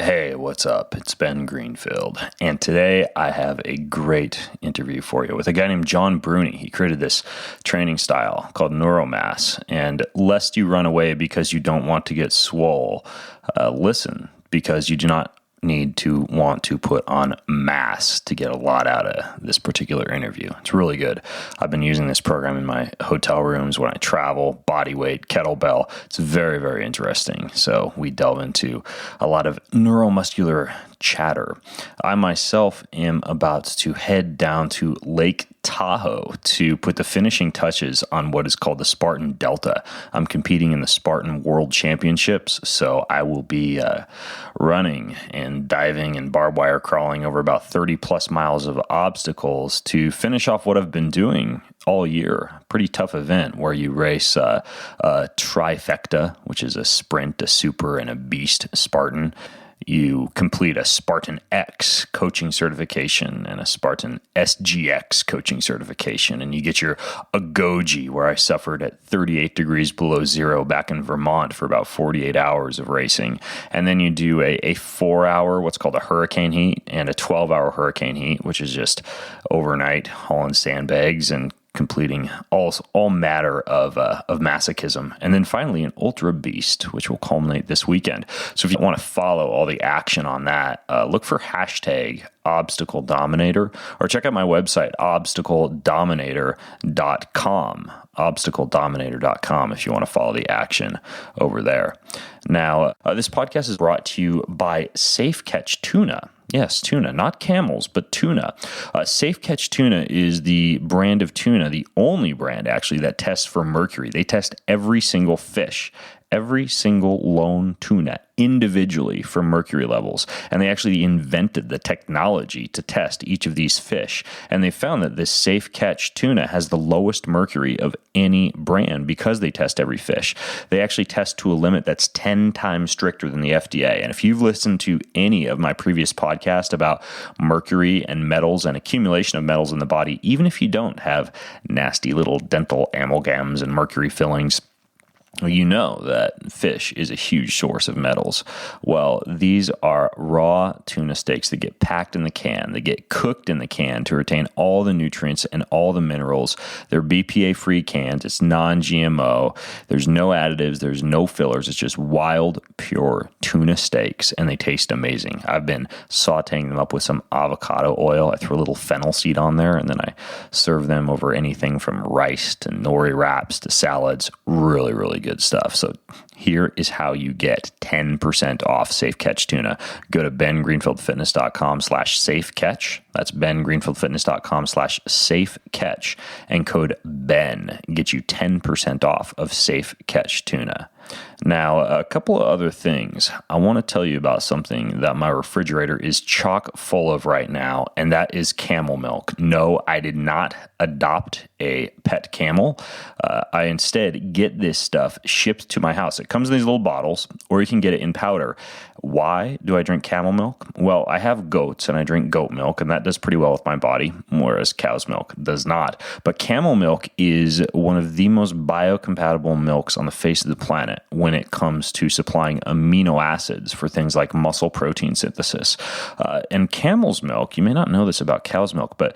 Hey, what's up? It's Ben Greenfield, and today I have a great interview for you with a guy named John Bruni. He created this training style called Neuromass, and lest you run away because you don't want to get swole, listen, because you do not need to want to put on mass to get a lot out of this particular interview. It's really good. I've been using this program in my hotel rooms when I travel, body weight, kettlebell. It's very, very interesting. So we delve into a lot of neuromuscular chatter. I myself am about to head down to Lake Tahoe to put the finishing touches on what is called the Spartan Delta. I'm competing in the Spartan World Championships, so I will be running and diving and barbed wire crawling over about 30 plus miles of obstacles to finish off what I've been doing all year. Pretty tough event where you race a trifecta, which is a sprint, a super, and a beast Spartan. You complete a Spartan X coaching certification and a Spartan SGX coaching certification, and you get your Agogi, where I suffered at 38 degrees below zero back in Vermont for about 48 hours of racing. And then you do a 4-hour, what's called a hurricane heat, and a 12-hour hurricane heat, which is just overnight hauling sandbags and completing all matter of masochism. And then finally an ultra beast, which will culminate this weekend. So if you want to follow all the action on that, look for hashtag Obstacle Dominator, or check out my website, obstacledominator.com, obstacledominator.com, if you want to follow the action over there. Now, this podcast is brought to you by Safe Catch Tuna. Yes, tuna, not camels, but tuna. Safe Catch Tuna is the brand of tuna, the only brand actually that tests for mercury. They test every single fish, every single lone tuna individually for mercury levels. And they actually invented the technology to test each of these fish. And they found that this Safe Catch Tuna has the lowest mercury of any brand because they test every fish. They actually test to a limit that's 10 times stricter than the FDA. And if you've listened to any of my previous podcasts about mercury and metals and accumulation of metals in the body, even if you don't have nasty little dental amalgams and mercury fillings, you know that fish is a huge source of metals. Well, these are raw tuna steaks that get packed in the can. They get cooked in the can to retain all the nutrients and all the minerals. They're BPA-free cans. It's non-GMO. There's no additives. There's no fillers. It's just wild, pure tuna steaks, and they taste amazing. I've been sauteing them up with some avocado oil. I throw a little fennel seed on there, and then I serve them over anything from rice to nori wraps to salads. Really, really good stuff. So here is how you get 10% off Safe Catch Tuna. Go to bengreenfieldfitness.com/safecatch. That's bengreenfieldfitness.com/safecatch, and code BEN gets you 10% off of Safe Catch Tuna. Now, a couple of other things. I want to tell you about something that my refrigerator is chock full of right now, and that is camel milk. No, I did not adopt a pet camel. I instead get this stuff shipped to my house. It comes in these little bottles, or you can get it in powder. Why do I drink camel milk? Well, I have goats, and I drink goat milk, and that does pretty well with my body, whereas cow's milk does not. But camel milk is one of the most biocompatible milks on the face of the planet when it comes to supplying amino acids for things like muscle protein synthesis. And camel's milk, you may not know this about cow's milk, but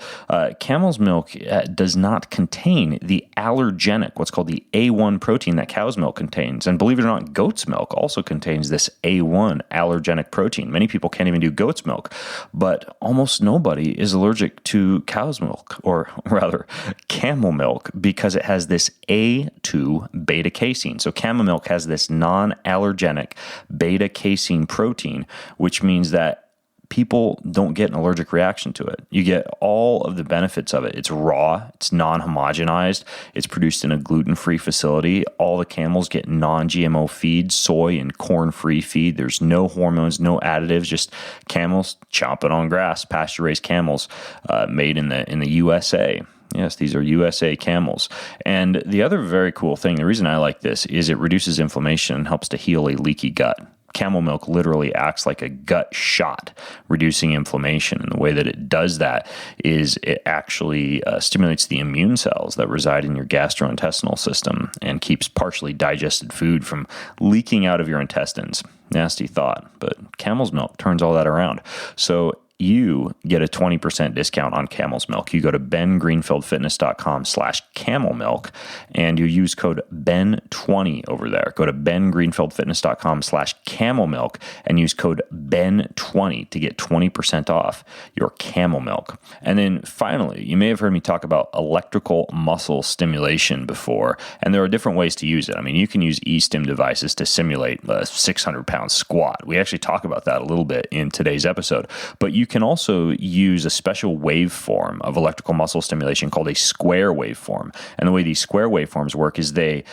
camel's milk does not contain the allergenic, what's called the A1 protein that cow's milk contains. And believe it or not, goat's milk also contains this A1 allergenic protein. Many people can't even do goat's milk, but almost nobody is allergic to cow's milk, or rather camel milk, because it has this A2 beta casein. So camel milk has this non-allergenic beta casein protein, which means that people don't get an allergic reaction to it. You get all of the benefits of it. It's raw, it's non-homogenized, it's produced in a gluten-free facility. All the camels get non-GMO feed, soy and corn-free feed. There's no hormones, no additives, just camels chomping on grass, pasture-raised camels made in the USA. Yes, these are USA camels. And the other very cool thing, the reason I like this, is it reduces inflammation and helps to heal a leaky gut. camel milk literally acts like a gut shot, reducing inflammation. And the way that it does that is it actually stimulates the immune cells that reside in your gastrointestinal system and keeps partially digested food from leaking out of your intestines. Nasty thought, but camel's milk turns all that around. So you get a 20% discount on camel's milk. You go to bengreenfieldfitness.com/camel milk and you use code BEN20 over there. Go to bengreenfieldfitness.com/camel milk and use code BEN20 to get 20% off your camel milk. And then finally, you may have heard me talk about electrical muscle stimulation before, and there are different ways to use it. I mean, you can use e-stim devices to simulate a 600-pound squat. We actually talk about that a little bit in today's episode, but you can also use a special waveform of electrical muscle stimulation called a square waveform. And the way these square waveforms work is they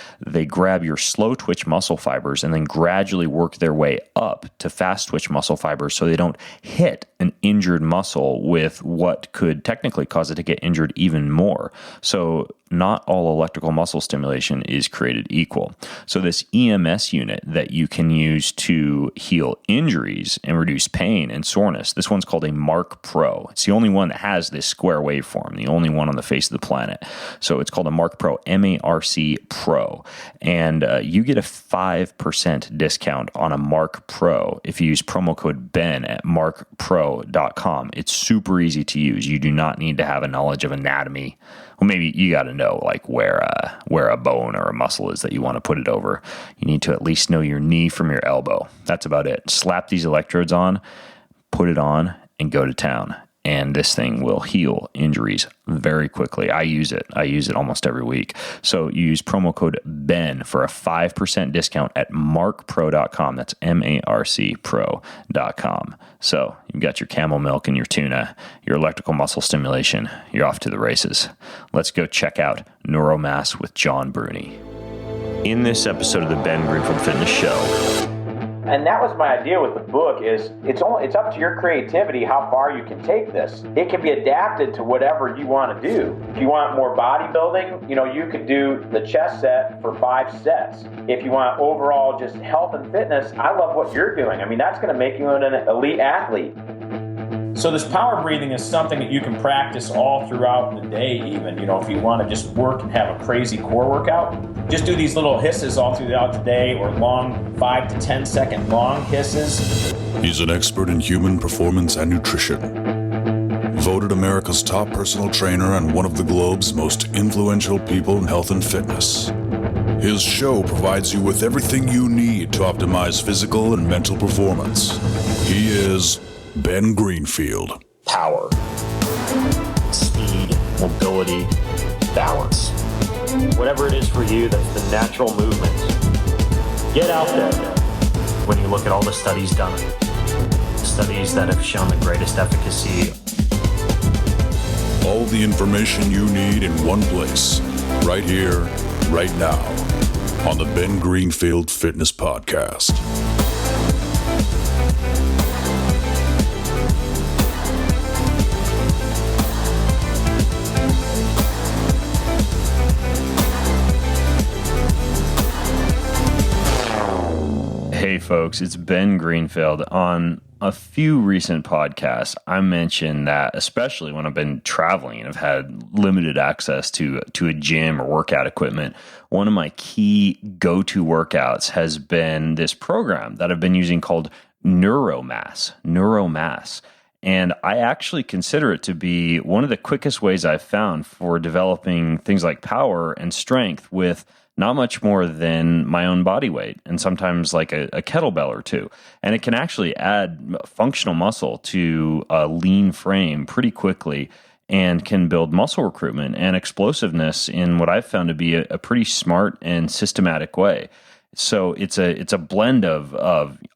grab your slow twitch muscle fibers and then gradually work their way up to fast twitch muscle fibers so they don't hit an injured muscle with what could technically cause it to get injured even more. So not all electrical muscle stimulation is created equal. So this EMS unit that you can use to heal injuries and reduce pain and soreness, this one's called a Mark Pro. It's the only one that has this square waveform, the only one on the face of the planet. So it's called a Mark Pro, M-A-R-C Pro. And you get a 5% discount on a Mark Pro if you use promo code BEN at markpro.com. It's super easy to use. You do not need to have a knowledge of anatomy. Well, maybe you got to know like where a bone or a muscle is that you want to put it over. You need to at least know your knee from your elbow. That's about it. Slap these electrodes on, put it on, and go to town. And this thing will heal injuries very quickly. I use it almost every week. So you use promo code BEN for a 5% discount at markpro.com. That's marcpro.com. So you've got your camel milk and your tuna, your electrical muscle stimulation. You're off to the races. Let's go check out Neuromass with John Bruni. In this episode of the Ben Greenfield Fitness Show. And that was my idea with the book is it's up to your creativity how far you can take this. It can be adapted to whatever you want to do. If you want more bodybuilding, you could do the chest set for 5 sets. If you want overall just health and fitness, I love what you're doing. I mean, that's going to make you an elite athlete. So this power breathing is something that you can practice all throughout the day even. If you want to just work and have a crazy core workout, just do these little hisses all throughout the day or long 5 to 10 second long hisses. He's an expert in human performance and nutrition. Voted America's top personal trainer and one of the globe's most influential people in health and fitness. His show provides you with everything you need to optimize physical and mental performance. He is Ben Greenfield. Power, speed, mobility, balance. Whatever it is for you, that's the natural movement. Get out there. When you look at all the studies done, studies that have shown the greatest efficacy. All the information you need in one place, right here, right now, on the Ben Greenfield Fitness Podcast. Hey folks, it's Ben Greenfield. On a few recent podcasts, I mentioned that especially when I've been traveling and have had limited access to a gym or workout equipment, one of my key go-to workouts has been this program that I've been using called Neuromass. And I actually consider it to be one of the quickest ways I've found for developing things like power and strength with not much more than my own body weight and sometimes like a kettlebell or two. And it can actually add functional muscle to a lean frame pretty quickly and can build muscle recruitment and explosiveness in what I've found to be a pretty smart and systematic way. So it's a blend of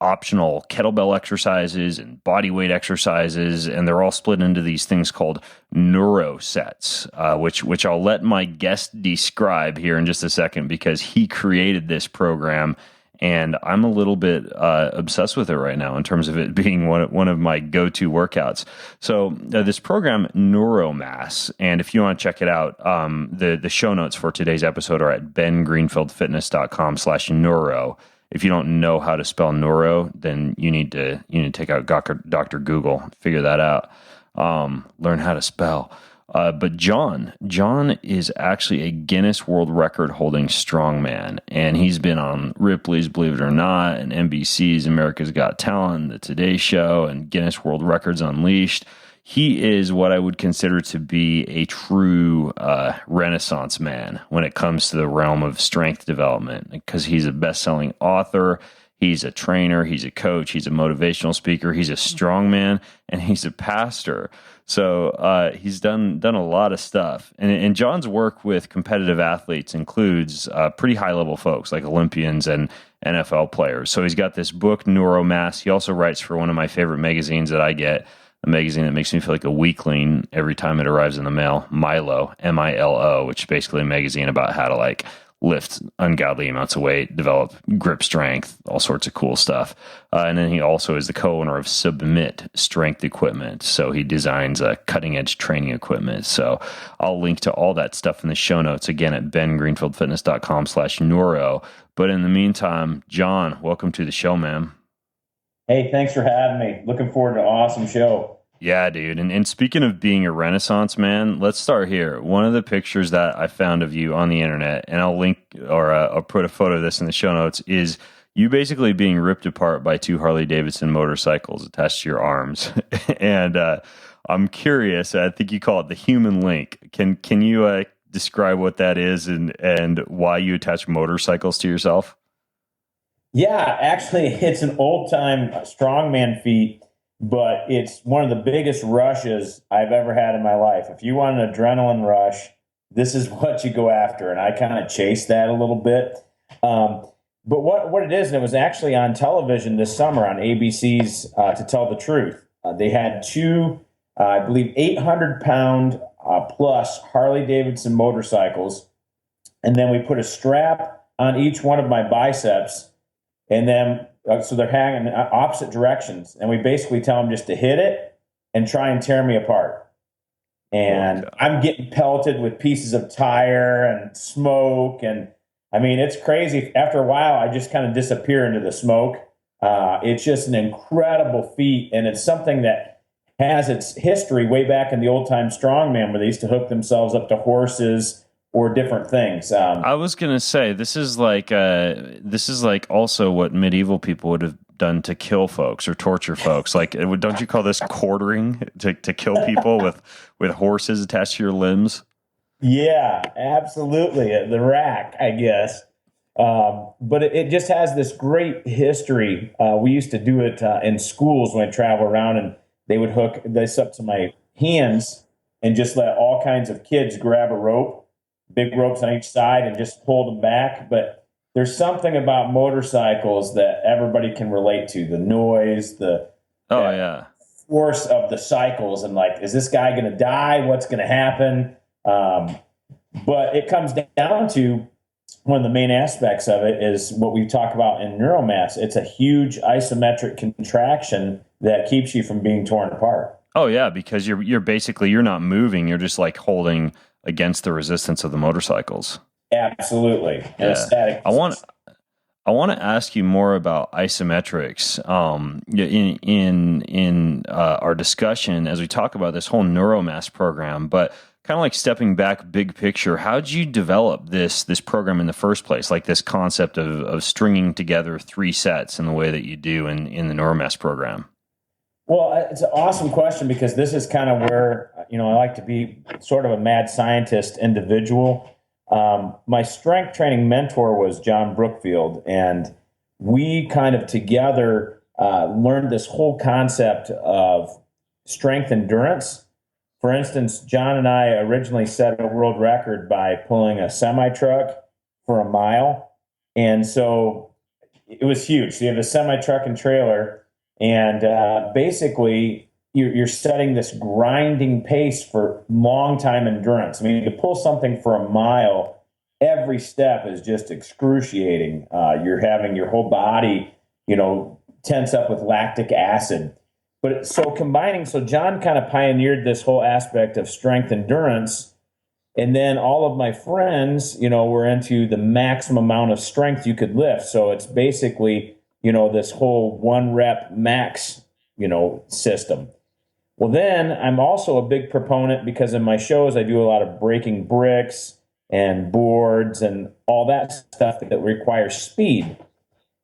optional kettlebell exercises and body weight exercises, and they're all split into these things called neuro sets, which I'll let my guest describe here in just a second because he created this program, and I'm a little bit obsessed with it right now in terms of it being one of my go-to workouts. So this program, Neuromass, and if you want to check it out, the show notes for today's episode are at bengreenfieldfitness.com/neuro. if you don't know how to spell neuro, then you need to take out Dr. Google, figure that out, learn how to spell. But John is actually a Guinness World Record holding strongman, and he's been on Ripley's Believe It or Not and NBC's America's Got Talent, the Today Show, and Guinness World Records Unleashed. He is what I would consider to be a true Renaissance man when it comes to the realm of strength development, because he's a best-selling author. He's a trainer, he's a coach, he's a motivational speaker, he's a strongman, and he's a pastor. So he's done a lot of stuff. And John's work with competitive athletes includes pretty high-level folks like Olympians and NFL players. So he's got this book, Neuromass. He also writes for one of my favorite magazines that I get, a magazine that makes me feel like a weakling every time it arrives in the mail, Milo, M-I-L-O, which is basically a magazine about how to like lift ungodly amounts of weight, develop grip strength, all sorts of cool stuff. And then he also is the co-owner of Submit Strength Equipment. So he designs cutting edge training equipment. So I'll link to all that stuff in the show notes again at bengreenfieldfitness.com/neuro. But in the meantime, John, welcome to the show, man. Hey, thanks for having me. Looking forward to an awesome show. Yeah, dude. And speaking of being a Renaissance man, let's start here. One of the pictures that I found of you on the internet, and I'll link or I'll put a photo of this in the show notes, is you basically being ripped apart by two Harley-Davidson motorcycles attached to your arms. And I'm curious, I think you call it the human link. Can you describe what that is and why you attach motorcycles to yourself? Yeah, actually, it's an old-time strongman feat, but it's one of the biggest rushes I've ever had in my life. If you want an adrenaline rush, this is what you go after, and I kind of chase that a little bit. But what it is, and it was actually on television this summer on ABC's To Tell the Truth. They had two, I believe, 800-pound plus Harley-Davidson motorcycles, and then we put a strap on each one of my biceps. And then, so they're hanging in opposite directions. And we basically tell them just to hit it and try and tear me apart. And I'm getting pelleted with pieces of tire and smoke. And I mean, it's crazy. After a while, I just kind of disappear into the smoke. It's just an incredible feat. And it's something that has its history way back in the old time strongman, where they used to hook themselves up to horses or different things. I was going to say, this is like also what medieval people would have done to kill folks or torture folks. Like, don't you call this quartering to kill people with horses attached to your limbs? Yeah, absolutely. The rack, I guess. But it just has this great history. We used to do it in schools when I travel around, and they would hook this up to my hands and just let all kinds of kids grab a rope, big ropes on each side, and just hold them back. But there's something about motorcycles that everybody can relate to. The noise, the force of the cycles, and like, is this guy going to die? What's going to happen? But it comes down to one of the main aspects of it is what we talk about in neuromass. It's a huge isometric contraction that keeps you from being torn apart. Oh yeah, because you're basically, you're not moving. You're just like holding against the resistance of the motorcycles. Absolutely. And static. I want to ask you more about isometrics in our discussion as we talk about this whole Neuromass program. But kind of like stepping back, big picture, how did you develop this program in the first place? Like this concept of stringing together 3 sets in the way that you do in the Neuromass program. Well, it's an awesome question, because this is kind of where, I like to be sort of a mad scientist individual. My strength training mentor was John Brookfield, and we kind of together learned this whole concept of strength endurance. For instance, John and I originally set a world record by pulling a semi-truck for a mile. And so it was huge. So you have a semi-truck and trailer, and basically you're setting this grinding pace for long time endurance. I mean, to pull something for a mile, every step is just excruciating. You're having your whole body, tense up with lactic acid. But so John kind of pioneered this whole aspect of strength endurance. And then all of my friends, were into the maximum amount of strength you could lift. So it's basically, this whole 1 rep max, system. Well, then I'm also a big proponent, because in my shows, I do a lot of breaking bricks and boards and all that stuff that requires speed.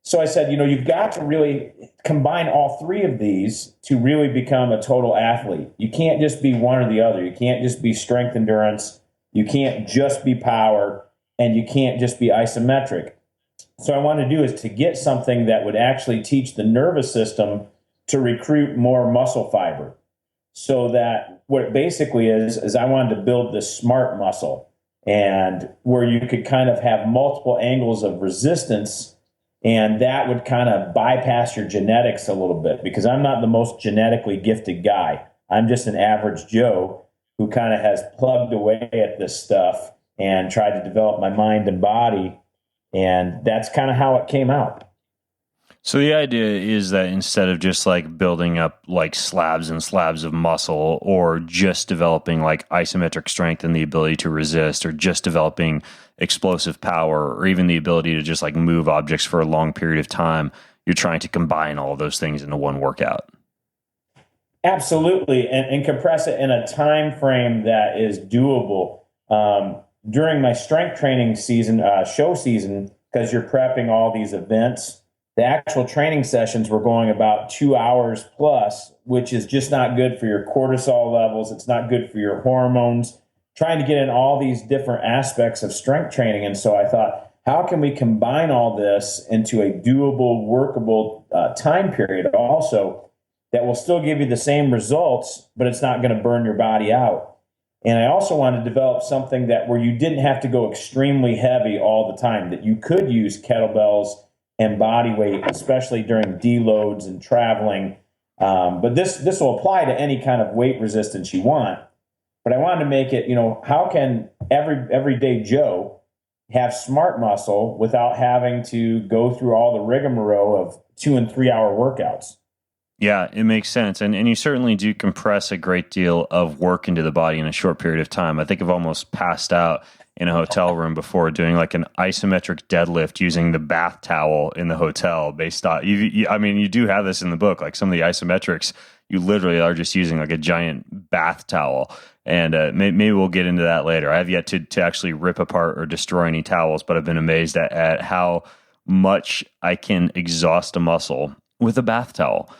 So I said, you've got to really combine all 3 of these to really become a total athlete. You can't just be one or the other. You can't just be strength endurance. You can't just be power, and you can't just be isometric. So I wanted to do is to get something that would actually teach the nervous system to recruit more muscle fiber. So that what it basically is I wanted to build this smart muscle, and where you could kind of have multiple angles of resistance, and that would kind of bypass your genetics a little bit, because I'm not the most genetically gifted guy. I'm just an average Joe who kind of has plugged away at this stuff and tried to develop my mind and body. And that's kind of how it came out. So the idea is that instead of just like building up like slabs and slabs of muscle, or just developing like isometric strength and the ability to resist, or just developing explosive power, or even the ability to just like move objects for a long period of time, you're trying to combine all of those things into one workout. Absolutely, and compress it in a time frame that is doable. During my strength training season, show season, because you're prepping all these events, the actual training sessions were going about 2 hours plus, which is just not good for your cortisol levels. It's not good for your hormones, trying to get in all these different aspects of strength training. And so I thought, how can we combine all this into a doable, workable time period also that will still give you the same results, but it's not going to burn your body out? And I also wanted to develop something that where you didn't have to go extremely heavy all the time, that you could use kettlebells and body weight, especially during deloads and traveling. But this will apply to any kind of weight resistance you want. But I wanted to make it, how can everyday Joe have smart muscle without having to go through all the rigmarole of 2 and 3 hour workouts? Yeah, it makes sense. And you certainly do compress a great deal of work into the body in a short period of time. I think I've almost passed out in a hotel room before doing like an isometric deadlift using the bath towel in the hotel based on, you do have this in the book, like some of the isometrics, you literally are just using like a giant bath towel. And maybe we'll get into that later. I have yet to actually rip apart or destroy any towels, but I've been amazed at how much I can exhaust a muscle with a bath towel.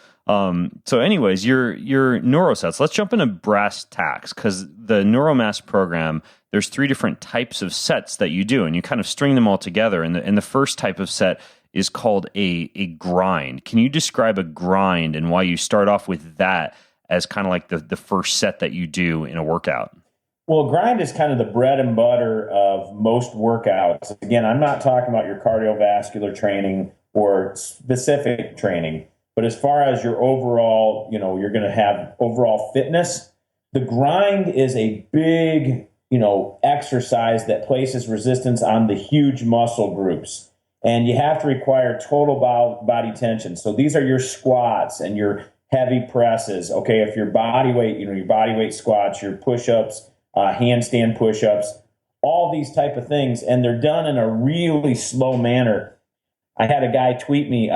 So anyways, your neurosets, let's jump into brass tacks, because the Neuromass program, there's 3 different types of sets that you do, and you kind of string them all together. And the first type of set is called a grind. Can you describe a grind and why you start off with that as kind of like the first set that you do in a workout? Well, grind is kind of the bread and butter of most workouts. Again, I'm not talking about your cardiovascular training or specific training. But as far as your overall, you're going to have overall fitness, the grind is a big, exercise that places resistance on the huge muscle groups. And you have to require total body tension. So these are your squats and your heavy presses. Okay, if your body weight, your body weight squats, your push-ups, handstand push-ups, all these type of things. And they're done in a really slow manner. I had a guy tweet me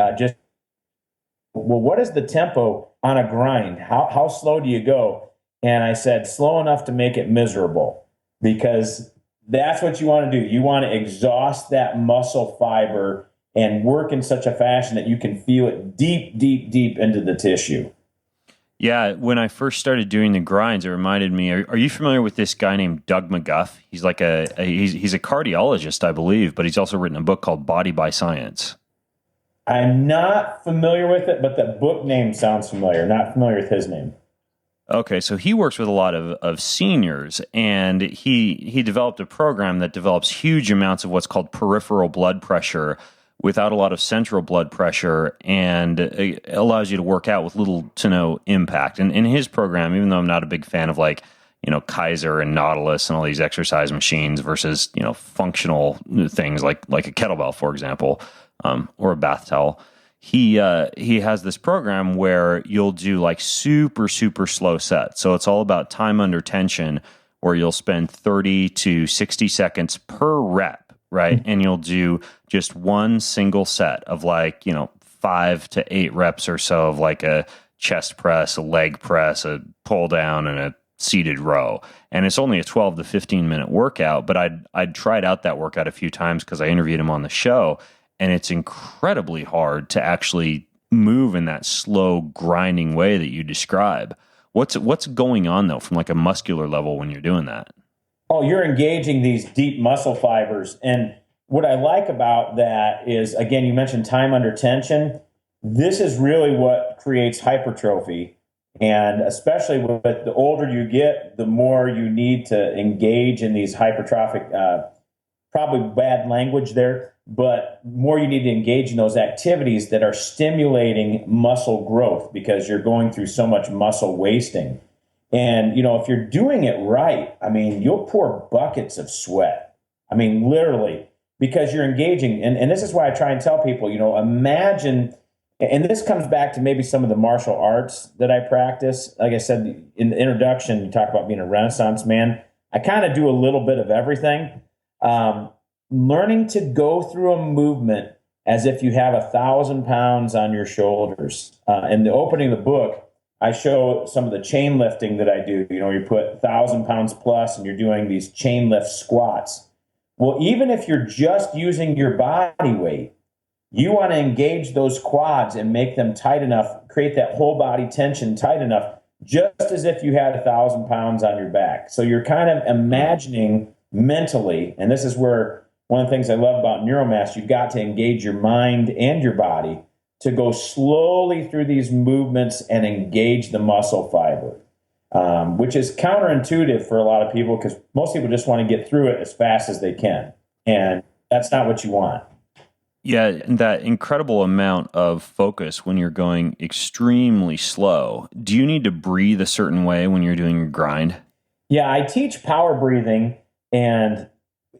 well, what is the tempo on a grind? How slow do you go? And I said, slow enough to make it miserable, because that's what you want to do. You want to exhaust that muscle fiber and work in such a fashion that you can feel it deep, deep, deep into the tissue. Yeah, when I first started doing the grinds, it reminded me, are you familiar with this guy named Doug McGuff? He's like he's a cardiologist, I believe, but he's also written a book called Body by Science. I'm not familiar with it, but the book name sounds familiar. Not familiar with his name. Okay, so he works with a lot of seniors, and he developed a program that develops huge amounts of what's called peripheral blood pressure without a lot of central blood pressure, and it allows you to work out with little to no impact. And in his program, even though I'm not a big fan of Kaiser and Nautilus and all these exercise machines versus functional things like a kettlebell, for example, or a bath towel, he has this program where you'll do like super, super slow sets. So it's all about time under tension, where you'll spend 30 to 60 seconds per rep, right? And you'll do just one single set of 5 to 8 reps or so of like a chest press, a leg press, a pull down, and a seated row. And it's only a 12 to 15 minute workout, but I'd tried out that workout a few times because I interviewed him on the show, and it's incredibly hard to actually move in that slow grinding way that you describe. What's going on though from like a muscular level when you're doing that? Oh, you're engaging these deep muscle fibers. And what I like about that is, again, you mentioned time under tension. This is really what creates hypertrophy. And especially with the older you get, the more you need to engage in these hypertrophic, probably bad language there, but more you need to engage in those activities that are stimulating muscle growth because you're going through so much muscle wasting. And, if you're doing it right, you'll pour buckets of sweat. Literally, because you're engaging. And this is why I try and tell people, imagine. And this comes back to maybe some of the martial arts that I practice. Like I said in the introduction, you talk about being a Renaissance man. I kind of do a little bit of everything. Learning to go through a movement as if you have 1,000 pounds on your shoulders. In the opening of the book, I show some of the chain lifting that I do. You put 1,000 pounds plus and you're doing these chain lift squats. Well, even if you're just using your body weight, you want to engage those quads and make them tight enough, create that whole body tension tight enough, just as if you had 1,000 pounds on your back. So you're kind of imagining mentally, and this is where one of the things I love about Neuromass, you've got to engage your mind and your body to go slowly through these movements and engage the muscle fiber, which is counterintuitive for a lot of people because most people just want to get through it as fast as they can. And that's not what you want. Yeah, and that incredible amount of focus when you're going extremely slow. Do you need to breathe a certain way when you're doing your grind? Yeah, I teach power breathing, and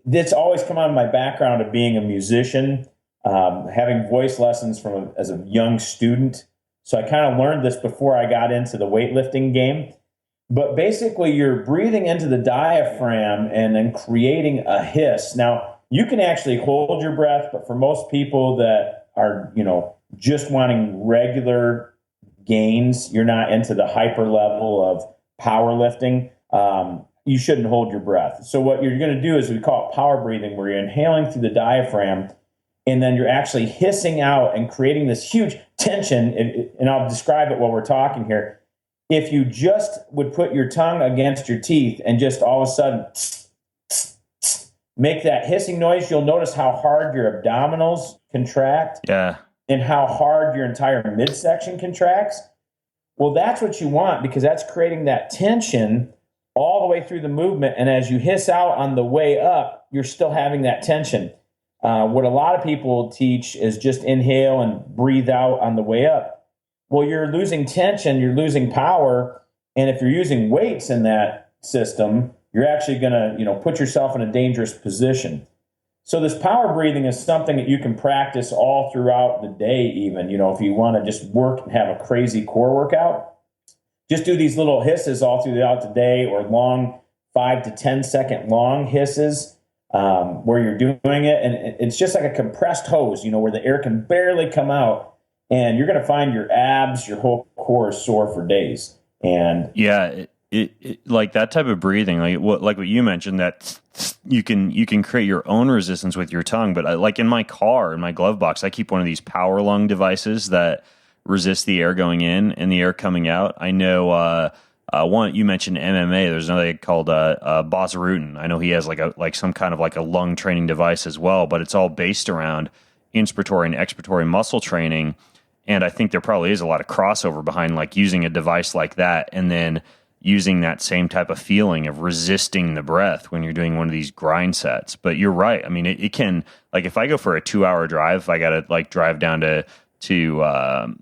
it's always come out of my background of being a musician, having voice lessons as a young student. So I kind of learned this before I got into the weightlifting game. But basically, you're breathing into the diaphragm and then creating a hiss. Now, you can actually hold your breath, but for most people that are, just wanting regular gains, you're not into the hyper level of powerlifting, you shouldn't hold your breath. So what you're going to do is we call it power breathing, where you're inhaling through the diaphragm, and then you're actually hissing out and creating this huge tension. And I'll describe it while we're talking here. If you just would put your tongue against your teeth and just all of a sudden make that hissing noise, you'll notice how hard your abdominals contract. Yeah. And how hard your entire midsection contracts. Well, that's what you want because that's creating that tension all the way through the movement. And as you hiss out on the way up, you're still having that tension. What a lot of people teach is just inhale and breathe out on the way up. Well, you're losing tension, you're losing power. And if you're using weights in that system, you're actually going to, put yourself in a dangerous position. So this power breathing is something that you can practice all throughout the day even. If you want to just work and have a crazy core workout, just do these little hisses all throughout the day, or long 5 to 10 second long hisses where you're doing it. And it's just like a compressed hose, where the air can barely come out. And you're going to find your abs, your whole core is sore for days. And yeah, it like that type of breathing, like what you mentioned, that you can create your own resistance with your tongue. But like in my car, in my glove box, I keep one of these Powerlung devices that resist the air going in and the air coming out. I know one, you mentioned MMA. There's another called Boss Rutan. I know he has like some kind of like a lung training device as well, but it's all based around inspiratory and expiratory muscle training. And I think there probably is a lot of crossover behind like using a device like that and then using that same type of feeling of resisting the breath when you're doing one of these grind sets. But you're right. It can, like if I go for a 2-hour drive, if I got to like drive down to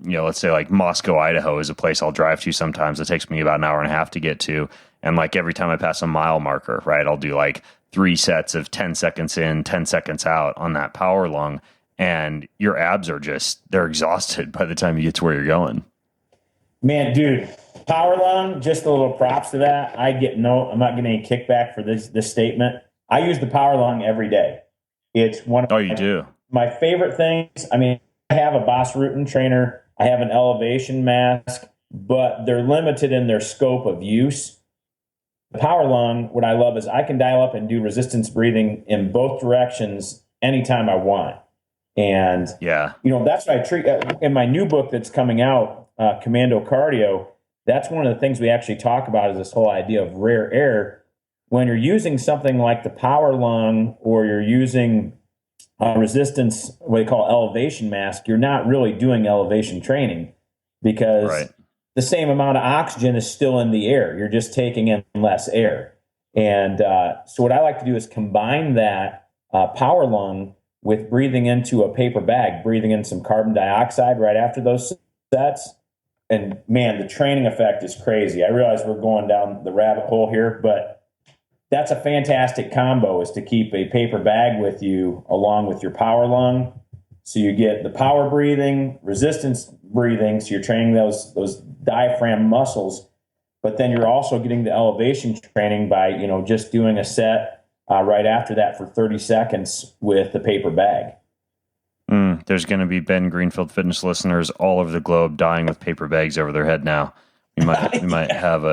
let's say like Moscow, Idaho is a place I'll drive to sometimes. It takes me about an hour and a half to get to. And like every time I pass a mile marker, right, I'll do like 3 sets of 10 seconds in, 10 seconds out on that Powerlung. And your abs are they're exhausted by the time you get to where you're going. Man, dude, Powerlung, just a little props to that. I'm not getting any kickback for this statement. I use the Powerlung every day. It's one of you do? My favorite things. I mean, I have a Boss Rutan trainer. I have an elevation mask, but they're limited in their scope of use. The Powerlung, what I love is I can dial up and do resistance breathing in both directions anytime I want. And, that's what I treat in my new book that's coming out, Commando Cardio. That's one of the things we actually talk about is this whole idea of rare air. When you're using something like the Powerlung or you're using resistance, what they call elevation mask, you're not really doing elevation training because the same amount of oxygen is still in the air. You're just taking in less air. And so what I like to do is combine that Powerlung with breathing into a paper bag, breathing in some carbon dioxide right after those sets. And man, the training effect is crazy. I realize we're going down the rabbit hole here, but that's a fantastic combo, is to keep a paper bag with you along with your Powerlung. So you get the power breathing, resistance breathing. So you're training those diaphragm muscles, but then you're also getting the elevation training by, just doing a set right after that for 30 seconds with the paper bag. There's going to be Ben Greenfield Fitness listeners all over the globe dying with paper bags over their head now. We might have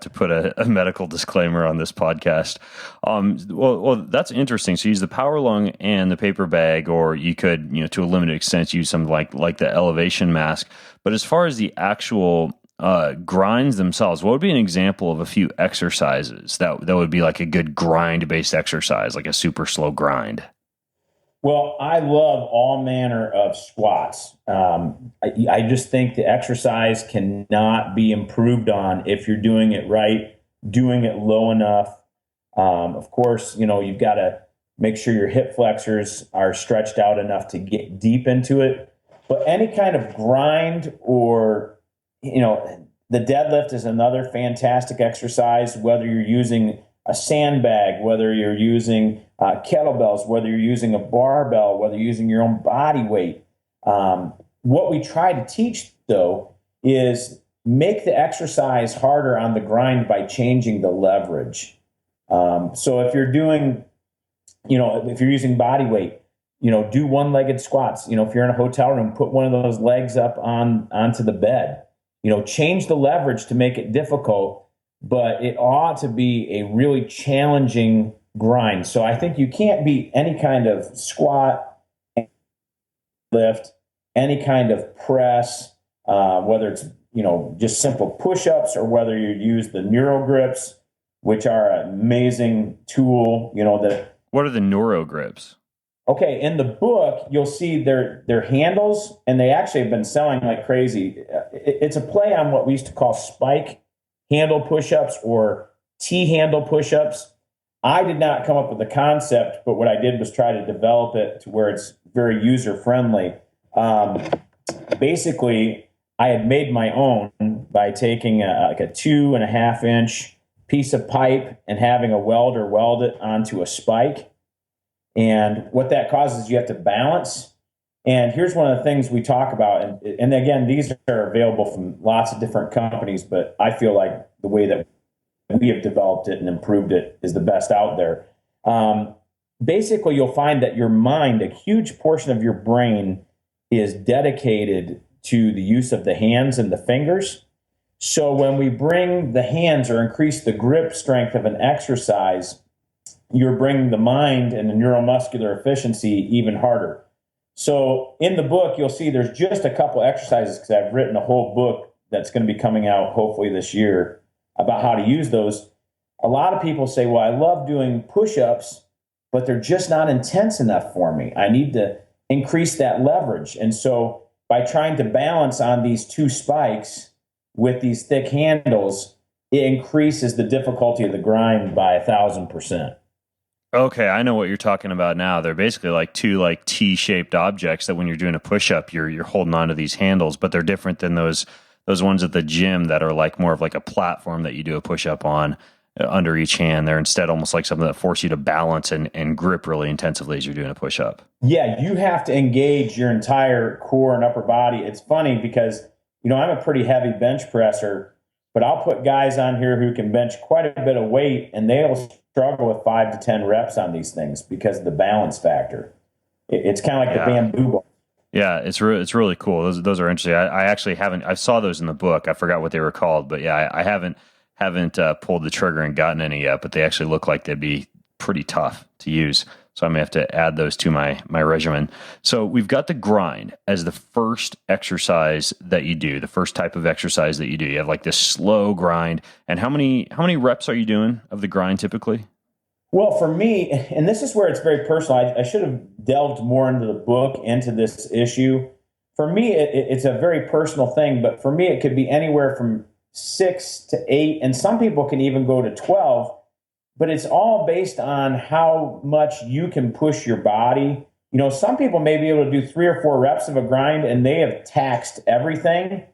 to put a medical disclaimer on this podcast. Well, that's interesting. So use the Powerlung and the paper bag, or you could, to a limited extent, use something like the elevation mask. But as far as the actual grinds themselves, what would be an example of a few exercises that would be like a good grind-based exercise, like a super slow grind? Well, I love all manner of squats. I just think the exercise cannot be improved on if you're doing it right, doing it low enough. Of course, you've got to make sure your hip flexors are stretched out enough to get deep into it. But any kind of grind or, the deadlift is another fantastic exercise, whether you're using a sandbag, whether you're using kettlebells, whether you're using a barbell, whether you're using your own body weight. What we try to teach, though, is make the exercise harder on the grind by changing the leverage. So if you're doing, if you're using body weight, do one-legged squats. If you're in a hotel room, put one of those legs up onto the bed. Change the leverage to make it difficult, but it ought to be a really challenging grind. So I think you can't beat any kind of squat, lift, any kind of press, whether it's, just simple push-ups or whether you use the neuro grips, which are an amazing tool, What are the neuro grips? Okay, in the book, you'll see their handles, and they actually have been selling like crazy. It's a play on what we used to call spike handle push-ups or T-handle push-ups. I did not come up with the concept, but what I did was try to develop it to where it's very user-friendly. Basically, I had made my own by taking a 2.5-inch piece of pipe and having a welder weld it onto a spike. And what that causes is you have to balance. And here's one of the things we talk about. And again, these are available from lots of different companies, but I feel like the way that we have developed it and improved it is the best out there. Basically, you'll find that your mind, a huge portion of your brain, is dedicated to the use of the hands and the fingers. So when we bring the hands or increase the grip strength of an exercise, you're bringing the mind and the neuromuscular efficiency even harder. So in the book, you'll see there's just a couple exercises because I've written a whole book that's going to be coming out hopefully this year about how to use those. A lot of people say, well, I love doing push-ups, but they're just not intense enough for me. I need to increase that leverage. And so by trying to balance on these two spikes with these thick handles, it increases the difficulty of the grind by 1,000%. Okay, I know what you're talking about now. They're basically like two T-shaped objects that when you're doing a push-up, you're holding onto these handles, but they're different than those ones at the gym that are like more of like a platform that you do a push-up on under each hand. They're instead almost like something that force you to balance and grip really intensively as you're doing a push-up. Yeah, you have to engage your entire core and upper body. It's funny because, I'm a pretty heavy bench presser, But I'll put guys on here who can bench quite a bit of weight, and they'll struggle with 5 to 10 reps on these things because of the balance factor. It's kind of like the bamboo ball. Yeah, it's really cool. Those are interesting. I actually haven't. I saw those in the book. I forgot what they were called, but yeah, I haven't pulled the trigger and gotten any yet. But they actually look like they'd be pretty tough to use. So I may have to add those to my regimen. So we've got the grind as the first exercise that you do, the first type of exercise that you do. You have like this slow grind. And how many reps are you doing of the grind typically? Well, for me, and this is where it's very personal, I should have delved more into the book, into this issue. For me, it's a very personal thing, but for me, it could be anywhere from 6 to 8, and some people can even go to 12, but it's all based on how much you can push your body. You know, some people may be able to do 3 or 4 reps of a grind, and they have taxed everything.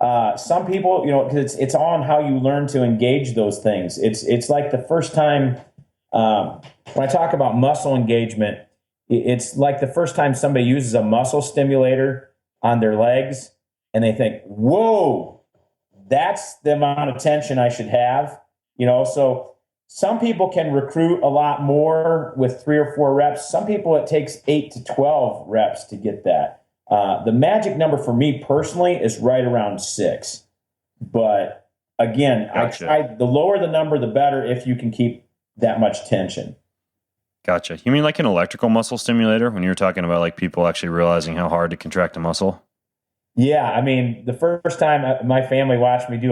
Some people, you know, because it's all on how you learn to engage those things. It's like the first time. When I talk about muscle engagement, it's like the first time somebody uses a muscle stimulator on their legs and they think, whoa, that's the amount of tension I should have. You know, so some people can recruit a lot more with 3 or 4 reps. Some people, it takes 8 to 12 reps to get that. The magic number for me personally is right around 6. But again, Gotcha. I try, the lower the number, the better if you can keep that much tension. Gotcha. You mean like an electrical muscle stimulator when you're talking about like people actually realizing how hard to contract a muscle? Yeah, I mean, the first time my family watched me do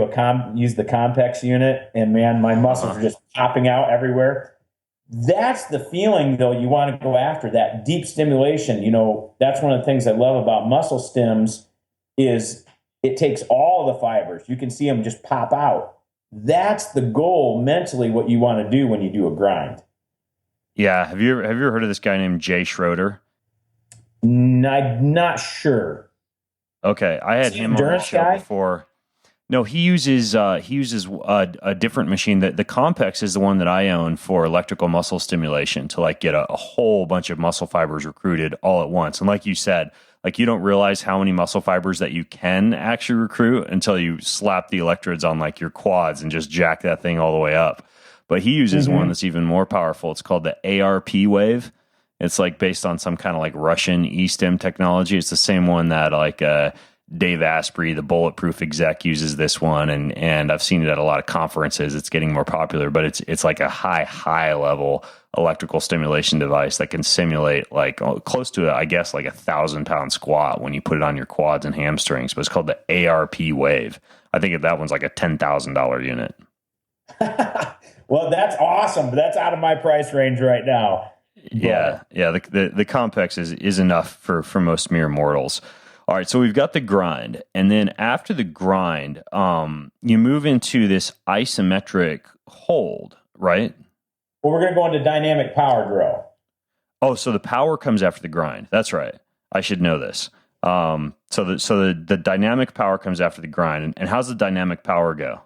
use the Compex unit, and man, my muscles are just popping out everywhere. That's the feeling, though, you want to go after, that deep stimulation. You know, that's one of the things I love about muscle stims is it takes all the fibers. You can see them just pop out. That's the goal mentally, what you want to do when you do a grind. Yeah. Have you ever heard of this guy named Jay Schroeder? I'm not sure. Okay. I had him on the show before. No, he uses a different machine. The Compex is the one that I own for electrical muscle stimulation to like get a whole bunch of muscle fibers recruited all at once. And like you said, like you don't realize how many muscle fibers that you can actually recruit until you slap the electrodes on like your quads and just jack that thing all the way up. But he uses one that's even more powerful. It's called the ARP wave. It's like based on some kind of like Russian e-stim technology. It's the same one that like Dave Asprey, the bulletproof exec, uses this one, and I've seen it at a lot of conferences. It's getting more popular, but it's like a high level electrical stimulation device that can simulate like close to I guess like 1,000-pound squat when you put it on your quads and hamstrings. But it's called the ARP wave. I think that one's like a $10,000 unit. Well, that's awesome, but that's out of my price range right now. Yeah. The Compex is enough for most mere mortals. All right, so we've got the grind, and then after the grind, you move into this isometric hold, right? Well, we're going to go into dynamic power drill. Oh, so the power comes after the grind. That's right. I should know this. So the dynamic power comes after the grind, and how's the dynamic power go?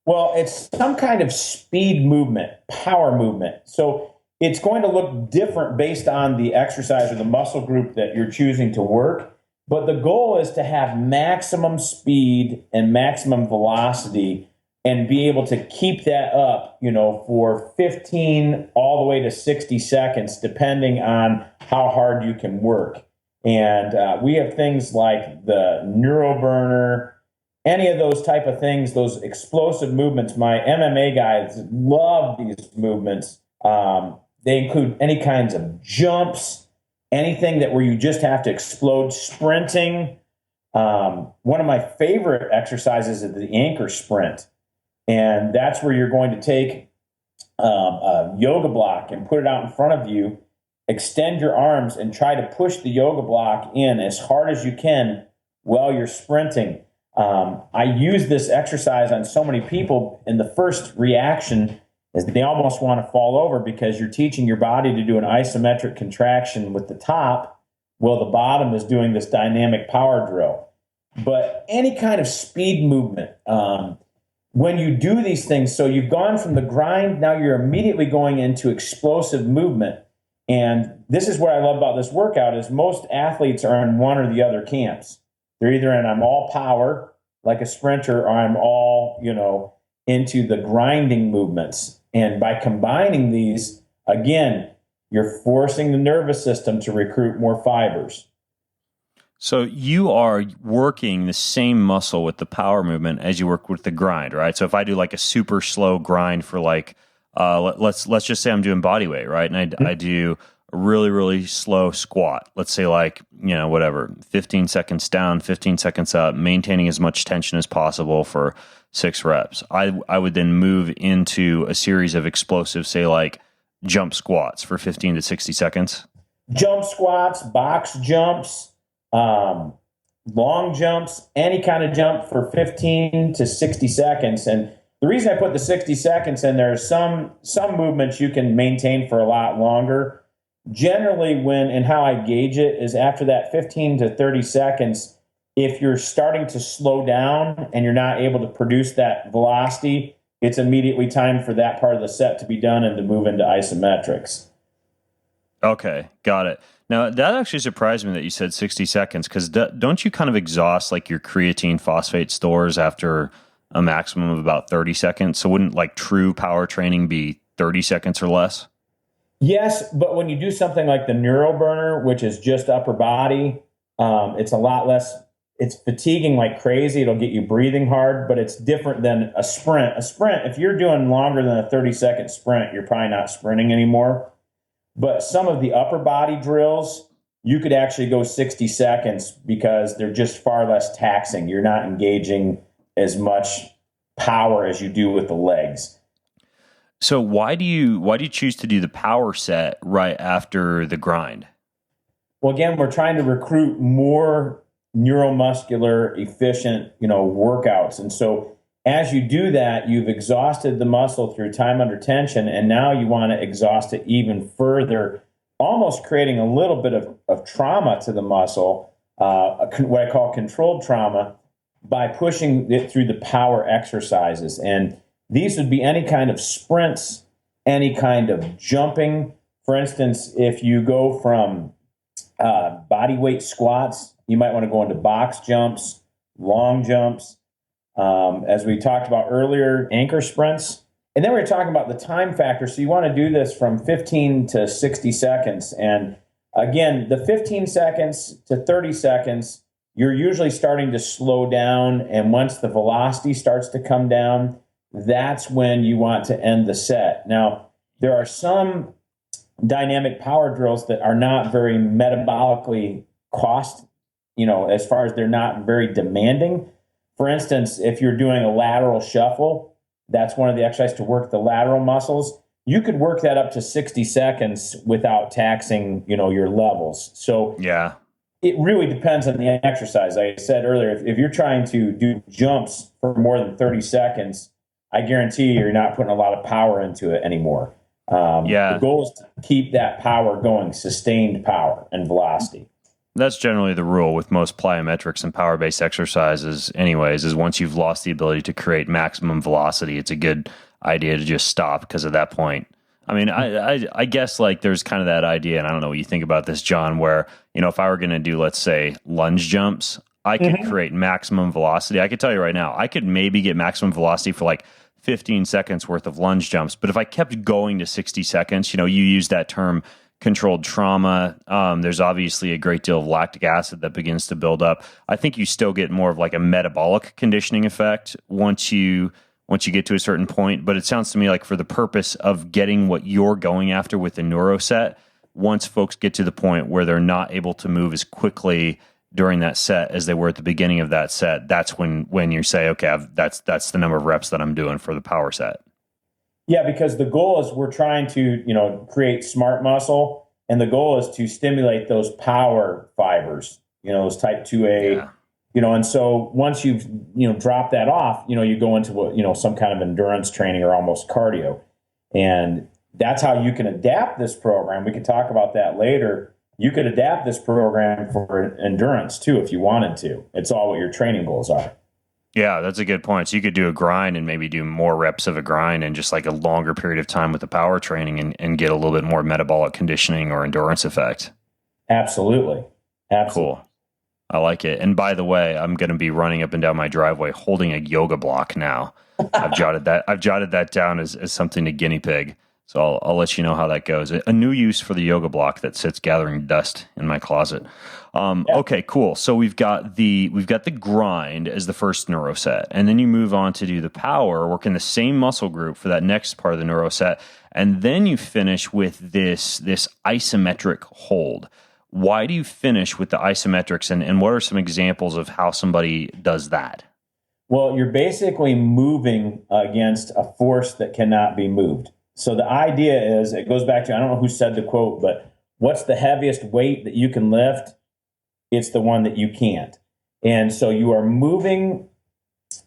Well, it's some kind of speed movement, power movement. So it's going to look different based on the exercise or the muscle group that you're choosing to work. But the goal is to have maximum speed and maximum velocity and be able to keep that up, you know, for 15 all the way to 60 seconds, depending on how hard you can work. And we have things like the neuroburner, any of those type of things, those explosive movements. My MMA guys love these movements. They include any kinds of jumps, anything that where you just have to explode, sprinting. One of my favorite exercises is the anchor sprint. And that's where you're going to take a yoga block and put it out in front of you, extend your arms and try to push the yoga block in as hard as you can while you're sprinting. I use this exercise on so many people, and the first reaction is they almost want to fall over because you're teaching your body to do an isometric contraction with the top, while the bottom is doing this dynamic power drill. But any kind of speed movement, when you do these things, so you've gone from the grind, now you're immediately going into explosive movement. And this is what I love about this workout is most athletes are in one or the other camps. They're either in I'm all power, like a sprinter, or I'm all evolve, into the grinding movements. And by combining these, again, you're forcing the nervous system to recruit more fibers. So you are working the same muscle with the power movement as you work with the grind, right? So if I do like a super slow grind for like, let's just say I'm doing body weight, right? And I do a really, really slow squat. Let's say like, 15 seconds down, 15 seconds up, maintaining as much tension as possible for 6 reps. I would then move into a series of explosive, say like jump squats for 15 to 60 seconds. Jump squats, box jumps, long jumps, any kind of jump for 15 to 60 seconds. And the reason I put the 60 seconds in there is some movements you can maintain for a lot longer. Generally, how I gauge it is after that 15 to 30 seconds, if you're starting to slow down and you're not able to produce that velocity, it's immediately time for that part of the set to be done and to move into isometrics. Okay, got it. Now, that actually surprised me that you said 60 seconds, because don't you kind of exhaust like your creatine phosphate stores after a maximum of about 30 seconds? So wouldn't like true power training be 30 seconds or less? Yes, but when you do something like the neuroburner, which is just upper body, it's a lot less, it's fatiguing like crazy. It'll get you breathing hard, but it's different than a sprint. A sprint, if you're doing longer than a 30-second sprint, you're probably not sprinting anymore. But some of the upper body drills, you could actually go 60 seconds because they're just far less taxing. You're not engaging as much power as you do with the legs. So why do you choose to do the power set right after the grind? Well, again, we're trying to recruit more neuromuscular efficient, workouts. And so as you do that, you've exhausted the muscle through time under tension, and now you want to exhaust it even further, almost creating a little bit of trauma to the muscle, what I call controlled trauma, by pushing it through the power exercises. And these would be any kind of sprints, any kind of jumping. For instance, if you go from body weight squats, you might want to go into box jumps, long jumps. As we talked about earlier, anchor sprints. And then we're talking about the time factor. So you want to do this from 15 to 60 seconds. And again, the 15 seconds to 30 seconds, you're usually starting to slow down. And once the velocity starts to come down, that's when you want to end the set. Now, there are some dynamic power drills that are not very metabolically cost, as far as they're not very demanding. For instance, if you're doing a lateral shuffle, that's one of the exercises to work the lateral muscles. You could work that up to 60 seconds without taxing, your levels. So yeah, it really depends on the exercise. Like I said earlier, if you're trying to do jumps for more than 30 seconds, I guarantee you're not putting a lot of power into it anymore. The goal is to keep that power going, sustained power and velocity. That's generally the rule with most plyometrics and power-based exercises anyways, is once you've lost the ability to create maximum velocity, it's a good idea to just stop, because at that point, I mean, I guess like there's kind of that idea, and I don't know what you think about this, John, where, if I were going to do, let's say, lunge jumps, I could create maximum velocity. I could tell you right now, I could maybe get maximum velocity for like 15 seconds worth of lunge jumps. But if I kept going to 60 seconds, you use that term controlled trauma. There's obviously a great deal of lactic acid that begins to build up. I think you still get more of like a metabolic conditioning effect once you get to a certain point. But it sounds to me like for the purpose of getting what you're going after with the neuro set, once folks get to the point where they're not able to move as quickly during that set as they were at the beginning of that set, that's when you say, okay, that's the number of reps that I'm doing for the power set. Yeah, because the goal is we're trying to, create smart muscle, and the goal is to stimulate those power fibers, those type 2A, and so once you've, drop that off, you go into what, some kind of endurance training or almost cardio. And that's how you can adapt this program. We can talk about that later. You could adapt this program for endurance too, if you wanted to. It's all what your training goals are. Yeah, that's a good point. So you could do a grind and maybe do more reps of a grind and just like a longer period of time with the power training and get a little bit more metabolic conditioning or endurance effect. Absolutely. Cool. I like it. And by the way, I'm going to be running up and down my driveway holding a yoga block now. I've jotted that down as something to guinea pig. So I'll let you know how that goes. A new use for the yoga block that sits gathering dust in my closet. Okay, cool. So we've got the grind as the first neuro set, and then you move on to do the power, work in the same muscle group for that next part of the neuro set, and then you finish with this isometric hold. Why do you finish with the isometrics, and what are some examples of how somebody does that? Well, you're basically moving against a force that cannot be moved. So the idea is, it goes back to, I don't know who said the quote, but what's the heaviest weight that you can lift? It's the one that you can't. And so you are moving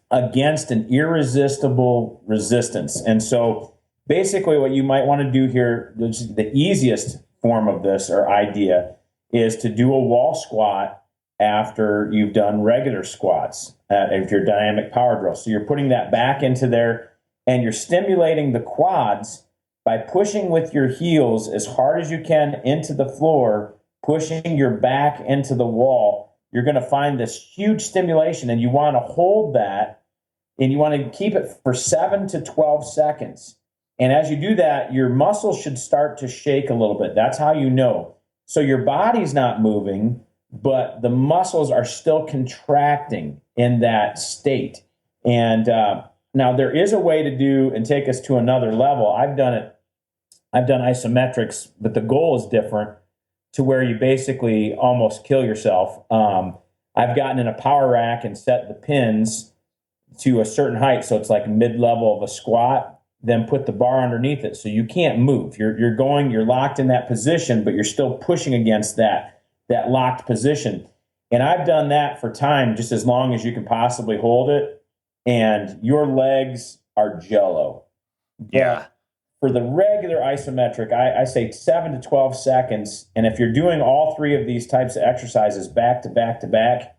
against an irresistible resistance. And so basically what you might want to do here, the easiest form of this or idea, is to do a wall squat after you've done regular squats, if you're dynamic power drill. So you're putting that back into there, and you're stimulating the quads by pushing with your heels as hard as you can into the floor, pushing your back into the wall. You're going to find this huge stimulation, and you want to hold that, and you want to keep it for 7 to 12 seconds. And as you do that, your muscles should start to shake a little bit. That's how you know. So your body's not moving, but the muscles are still contracting in that state. And now there is a way to do and take us to another level. I've done isometrics, but the goal is different, to where you basically almost kill yourself. I've gotten in a power rack and set the pins to a certain height, so it's like mid-level of a squat, then put the bar underneath it so you can't move. You're locked in that position, but you're still pushing against that locked position. And I've done that for time, just as long as you can possibly hold it, and your legs are jello. Yeah. For the regular isometric, I say 7 to 12 seconds. And if you're doing all three of these types of exercises back to back to back,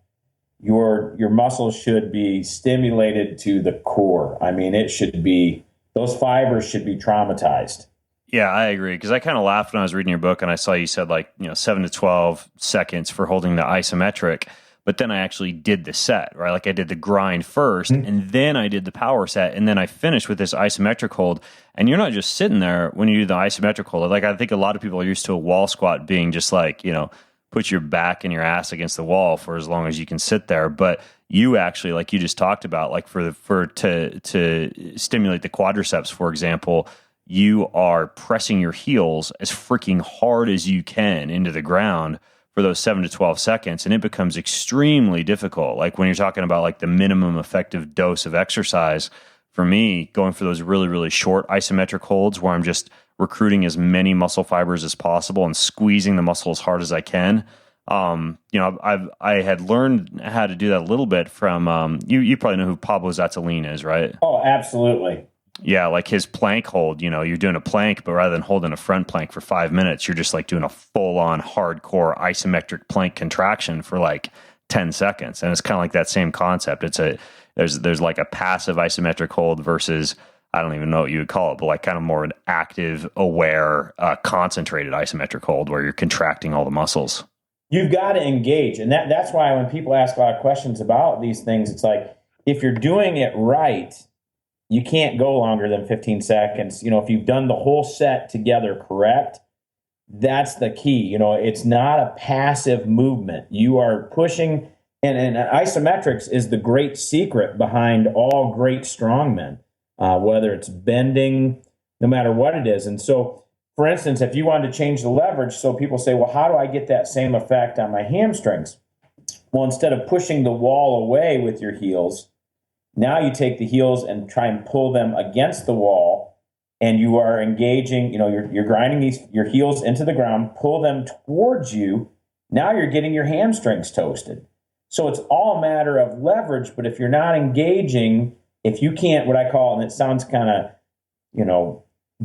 your muscles should be stimulated to the core. I mean, those fibers should be traumatized. Yeah, I agree. Because I kind of laughed when I was reading your book and I saw you said 7 to 12 seconds for holding the isometric. But then I actually did the set, right? Like I did the grind first, and then I did the power set, and then I finished with this isometric hold. And you're not just sitting there when you do the isometric hold. Like I think a lot of people are used to a wall squat being just like, put your back and your ass against the wall for as long as you can sit there. But you actually, like you just talked about, like to stimulate the quadriceps, for example, you are pressing your heels as freaking hard as you can into the ground for those 7 to 12 seconds. And it becomes extremely difficult. Like when you're talking about like the minimum effective dose of exercise, for me, going for those really, really short isometric holds where I'm just recruiting as many muscle fibers as possible and squeezing the muscle as hard as I can. I had learned how to do that a little bit from, you probably know who Pablo Zatolin is, right? Oh, absolutely. Yeah, like his plank hold, you're doing a plank, but rather than holding a front plank for 5 minutes, you're just like doing a full-on hardcore isometric plank contraction for like 10 seconds. And it's kind of like that same concept. There's like a passive isometric hold versus, I don't even know what you would call it, but like kind of more an active, aware, concentrated isometric hold where you're contracting all the muscles. You've got to engage. And that's why when people ask a lot of questions about these things, it's like, if you're doing it right, you can't go longer than 15 seconds. If you've done the whole set together correct, that's the key. It's not a passive movement. You are pushing, and isometrics is the great secret behind all great strongmen, whether it's bending, no matter what it is. And so, for instance, if you wanted to change the leverage, so people say, well, how do I get that same effect on my hamstrings? Well, instead of pushing the wall away with your heels, now you take the heels and try and pull them against the wall, and you are engaging, you're grinding your heels into the ground, pull them towards you. Now you're getting your hamstrings toasted. So it's all a matter of leverage, but if you're not engaging, if you can't, what I call, and it sounds kind of,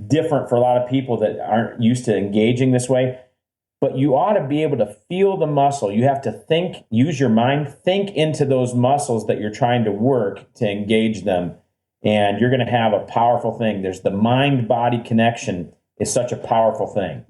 different for a lot of people that aren't used to engaging this way, but you ought to be able to feel the muscle. You have to think, use your mind, think into those muscles that you're trying to work to engage them. And you're going to have a powerful thing. There's the mind-body connection is such a powerful thing.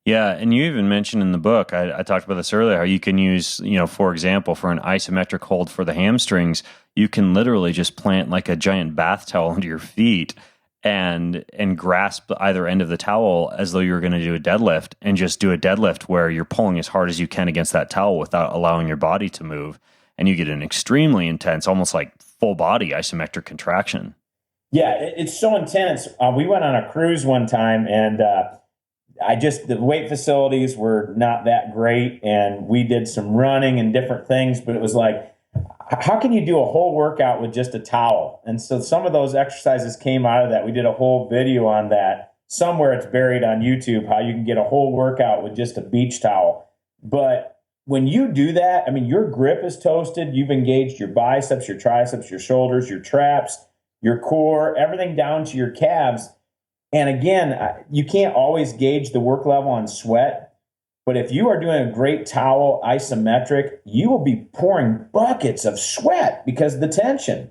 Yeah, and you even mentioned in the book, I talked about this earlier, how you can use, for example, for an isometric hold for the hamstrings, you can literally just plant like a giant bath towel under your feet and grasp either end of the towel as though you're going to do a deadlift, and just do a deadlift where you're pulling as hard as you can against that towel without allowing your body to move. And you get an extremely intense, almost like full body isometric contraction. Yeah, it's so intense. We went on a cruise one time, and the weight facilities were not that great, and we did some running and different things, but it was like, how can you do a whole workout with just a towel? And so some of those exercises came out of that. We did a whole video on that. Somewhere it's buried on YouTube, how you can get a whole workout with just a beach towel. But when you do that, I mean, your grip is toasted. You've engaged your biceps, your triceps, your shoulders, your traps, your core, everything down to your calves. And again, you can't always gauge the work level on sweat, but if you are doing a great towel isometric, you will be pouring buckets of sweat because of the tension.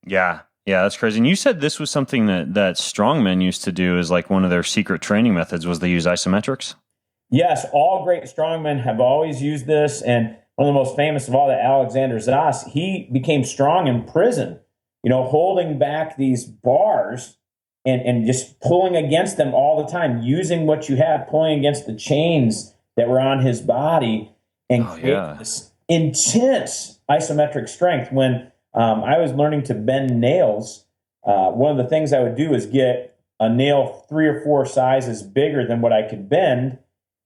Yeah, that's crazy. And you said this was something that strongmen used to do, as like one of their secret training methods was they use isometrics? Yes, all great strongmen have always used this. And one of the most famous of all, that Alexander Zas, he became strong in prison, holding back these bars and just pulling against them all the time, using what you have, pulling against the chains that were on his body, and create this intense isometric strength. When I was learning to bend nails, one of the things I would do is get a nail 3 or 4 sizes bigger than what I could bend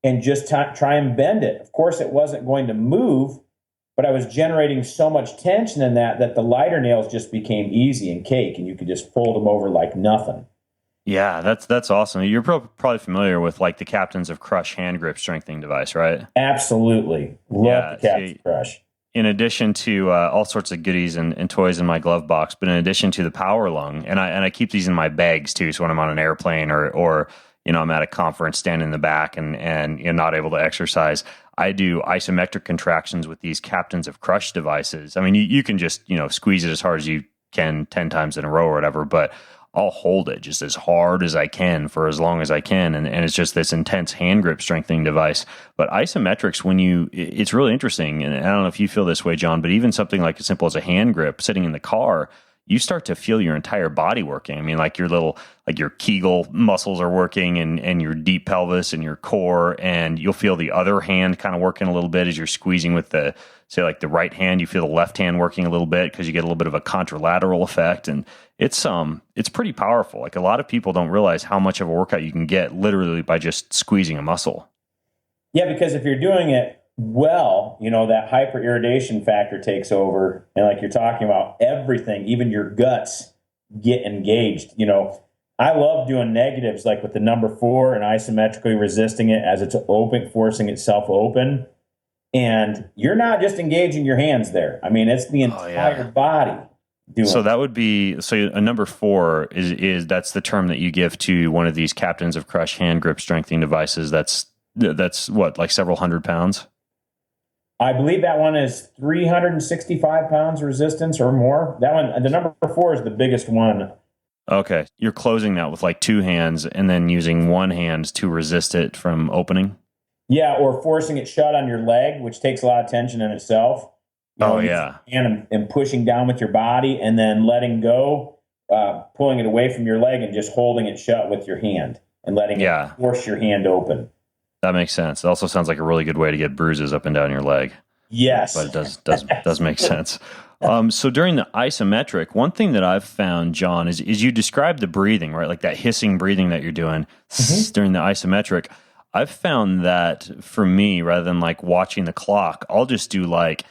and just try and bend it. Of course, it wasn't going to move, but I was generating so much tension in that the lighter nails just became easy and cake, and you could just fold them over like nothing. Yeah, that's awesome. You're probably familiar with like the Captains of Crush hand grip strengthening device, right? Absolutely. Love the Captains of Crush. In addition to all sorts of goodies and toys in my glove box, but in addition to the Powerlung, and I keep these in my bags too, so when I'm on an airplane or I'm at a conference standing in the back and not able to exercise, I do isometric contractions with these Captains of Crush devices. I mean, you can just, squeeze it as hard as you can 10 times in a row or whatever, but I'll hold it just as hard as I can for as long as I can. And it's just this intense hand grip strengthening device. But isometrics, it's really interesting. And I don't know if you feel this way, John, but even something like as simple as a hand grip sitting in the car, you start to feel your entire body working. I mean, like your Kegel muscles are working and your deep pelvis and your core, and you'll feel the other hand kind of working a little bit as you're squeezing with the right hand. You feel the left hand working a little bit because you get a little bit of a contralateral effect. And it's pretty powerful. Like, a lot of people don't realize how much of a workout you can get literally by just squeezing a muscle. Yeah, because if you're doing it well, that hyperirritation factor takes over. And like you're talking about, everything, even your guts, get engaged. I love doing negatives like with the number 4 and isometrically resisting it as it's open, forcing itself open. And you're not just engaging your hands there. I mean, it's the entire body doing So that would be, a number 4 is that's the term that you give to one of these Captains of Crush hand grip strengthening devices. That's what, like several hundred pounds? I believe that one is 365 pounds resistance or more. That one, the number 4 is the biggest one. Okay. You're closing that with like 2 hands and then using one hand to resist it from opening? Yeah, or forcing it shut on your leg, which takes a lot of tension in itself. And pushing down with your body, and then letting go, pulling it away from your leg and just holding it shut with your hand and letting it force your hand open. That makes sense. It also sounds like a really good way to get bruises up and down your leg. Yes. But it does make sense. So during the isometric, one thing that I've found, John, is you describe the breathing, right? Like that hissing breathing that you're doing during the isometric. I've found that for me, rather than like watching the clock, I'll just do like,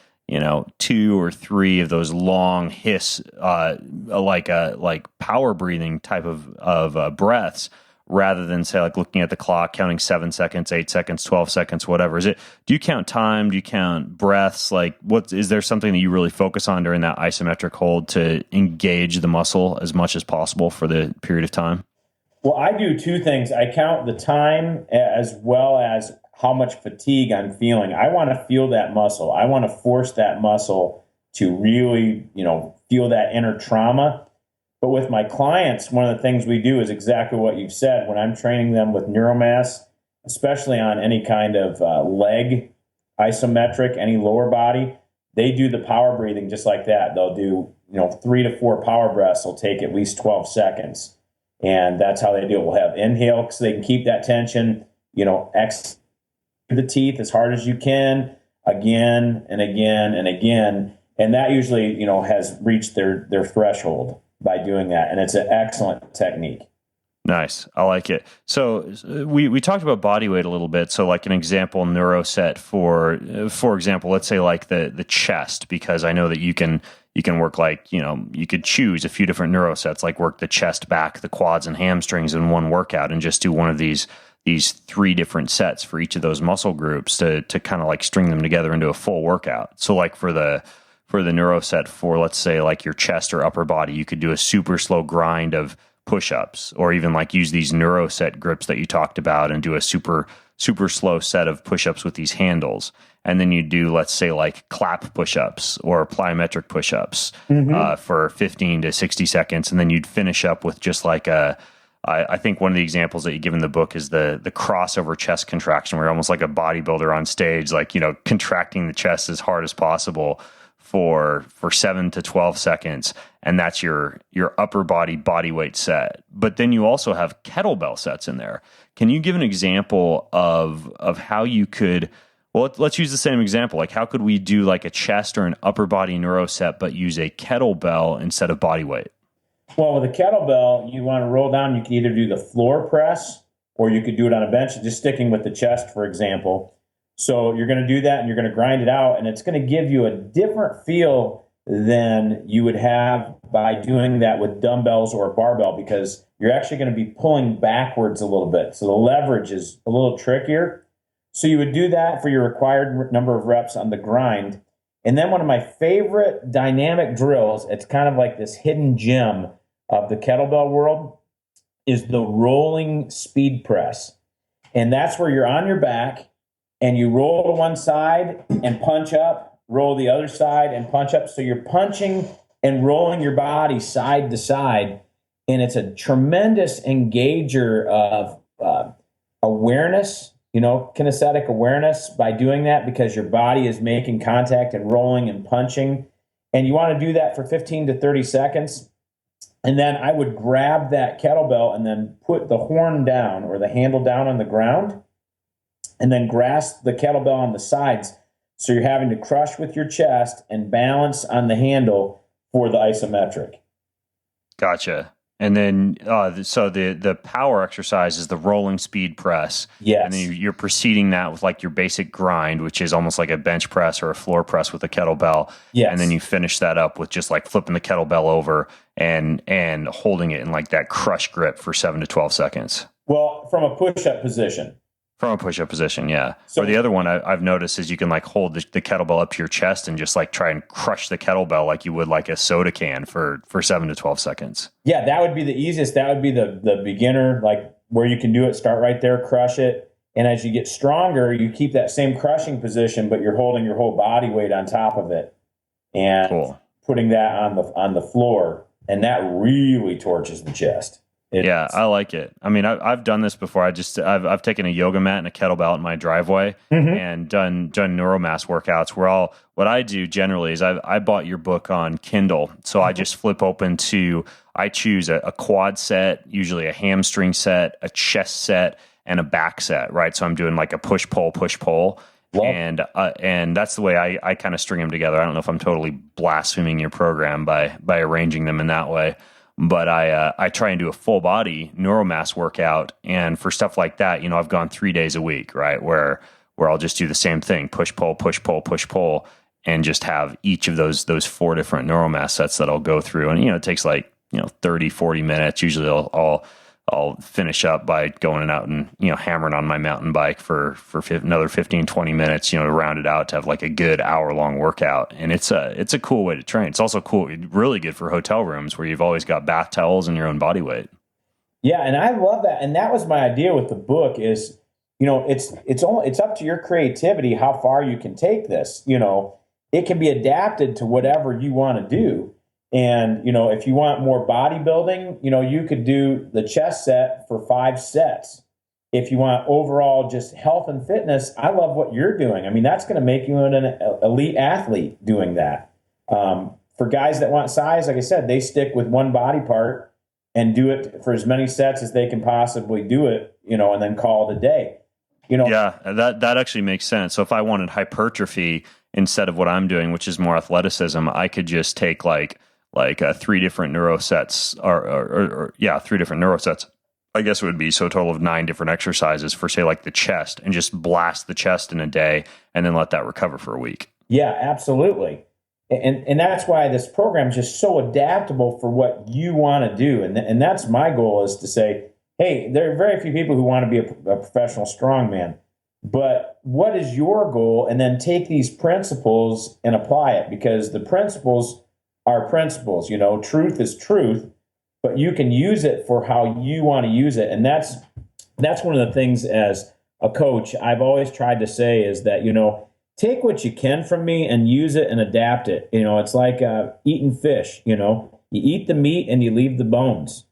2 or 3 of those long hiss, like power breathing type of breaths, rather than say like looking at the clock, counting 7 seconds, 8 seconds, 12 seconds, whatever. Do you count time? Do you count breaths? Like, is there something that you really focus on during that isometric hold to engage the muscle as much as possible for the period of time? Well, I do 2 things. I count the time as well as how much fatigue I'm feeling. I want to feel that muscle. I want to force that muscle to really, feel that inner trauma. But with my clients, one of the things we do is exactly what you've said. When I'm training them with neuromass, especially on any kind of leg isometric, any lower body, they do the power breathing just like that. They'll do, 3 to 4 power breaths will take at least 12 seconds. And that's how they do it. We'll have inhale so they can keep that tension, exhale the teeth as hard as you can, again and again and again. And that usually, has reached their threshold by doing that. And it's an excellent technique. Nice. I like it. So we talked about body weight a little bit. So like an example neuroset for example, let's say like the chest, because I know that you can work like, you could choose a few different neurosets, like work the chest, back, the quads and hamstrings in one workout and just do one of these 3 different sets for each of those muscle groups to kind of like string them together into a full workout. So like for the neuroset for, let's say like your chest or upper body, you could do a super slow grind of push-ups, or even like use these neuroset grips that you talked about and do a super slow set of push-ups with these handles. And then you do, let's say like clap push-ups or plyometric push-ups for 15 to 60 seconds. And then you'd finish up with just like I think one of the examples that you give in the book is the crossover chest contraction, where you're almost like a bodybuilder on stage, like, contracting the chest as hard as possible for 7 to 12 seconds. And that's your upper body weight set. But then you also have kettlebell sets in there. Can you give an example of how you could, well, let's use the same example. Like how could we do like a chest or an upper body neuro set, but use a kettlebell instead of body weight? Well, with a kettlebell, you want to roll down. You can either do the floor press or you could do it on a bench, just sticking with the chest, for example. So you're going to do that and you're going to grind it out, and it's going to give you a different feel than you would have by doing that with dumbbells or a barbell, because you're actually going to be pulling backwards a little bit. So the leverage is a little trickier. So you would do that for your required number of reps on the grind. And then one of my favorite dynamic drills, it's kind of like this hidden gem of the kettlebell world, is the rolling speed press. And that's where you're on your back and you roll to one side and punch up, roll the other side and punch up. So you're punching and rolling your body side to side. And it's a tremendous engager of awareness, kinesthetic awareness by doing that, because your body is making contact and rolling and punching. And you want to do that for 15 to 30 seconds. And then I would grab that kettlebell and then put the horn down or the handle down on the ground, and then grasp the kettlebell on the sides. So you're having to crush with your chest and balance on the handle for the isometric. Gotcha. And then, so the power exercise is the rolling speed press. Yes. And then you're preceding that with like your basic grind, which is almost like a bench press or a floor press with a kettlebell. Yes. And then you finish that up with just like flipping the kettlebell over and holding it in like that crush grip for 7 to 12 seconds. Well, from a push-up position. From a push-up position, yeah. So, or the other one I've noticed is you can like hold the kettlebell up to your chest and just like try and crush the kettlebell like you would like a soda can for 7 to 12 seconds. Yeah, that would be the easiest. That would be the beginner, like where you can do it, start right there, crush it. And as you get stronger, you keep that same crushing position, but you're holding your whole body weight on top of it and putting that on the floor. And that really torches the chest. Yeah, I like it. I mean, I've done this before. I've taken a yoga mat and a kettlebell in my driveway and done neuromass workouts where what I do generally is I bought your book on Kindle. So I just flip open I choose a quad set, usually a hamstring set, a chest set, and a back set, right? So I'm doing like a push pull. Wow. And that's the way I kind of string them together. I don't know if I'm totally blaspheming your program by arranging them in that way. But I try and do a full body neuromass workout. And for stuff like that, I've gone 3 days a week, right? Where I'll just do the same thing, push, pull, and just have each of those 4 different neuromass sets that I'll go through. And, it takes like, 30, 40 minutes. Usually I'll finish up by going out and, hammering on my mountain bike for another 15, 20 minutes, to round it out to have like a good hour-long workout. And it's a cool way to train. It's also really good for hotel rooms where you've always got bath towels and your own body weight. Yeah, and I love that. And that was my idea with the book is, it's up to your creativity how far you can take this. It can be adapted to whatever you want to do. And, if you want more bodybuilding, you could do the chest set for 5 sets. if you want overall just health and fitness, I love what you're doing. I mean, that's going to make you an elite athlete doing that. For guys that want size, like I said, they stick with one body part and do it for as many sets as they can possibly do it, and then call it a day. Yeah, that actually makes sense. So if I wanted hypertrophy instead of what I'm doing, which is more athleticism, I could just take like 3 different neuro sets or 3 different neuro sets. I guess it would be so a total of 9 different exercises for, say, like the chest, and just blast the chest in a day and then let that recover for a week. Yeah, absolutely. And that's why this program is just so adaptable for what you want to do. And that's my goal, is to say, hey, there are very few people who want to be a professional strongman, but what is your goal? And then take these principles and apply it, because the principles are principles. Truth is truth, but you can use it for how you want to use it. And that's one of the things as a coach I've always tried to say, is that, take what you can from me and use it and adapt it. It's like eating fish. You eat the meat and you leave the bones.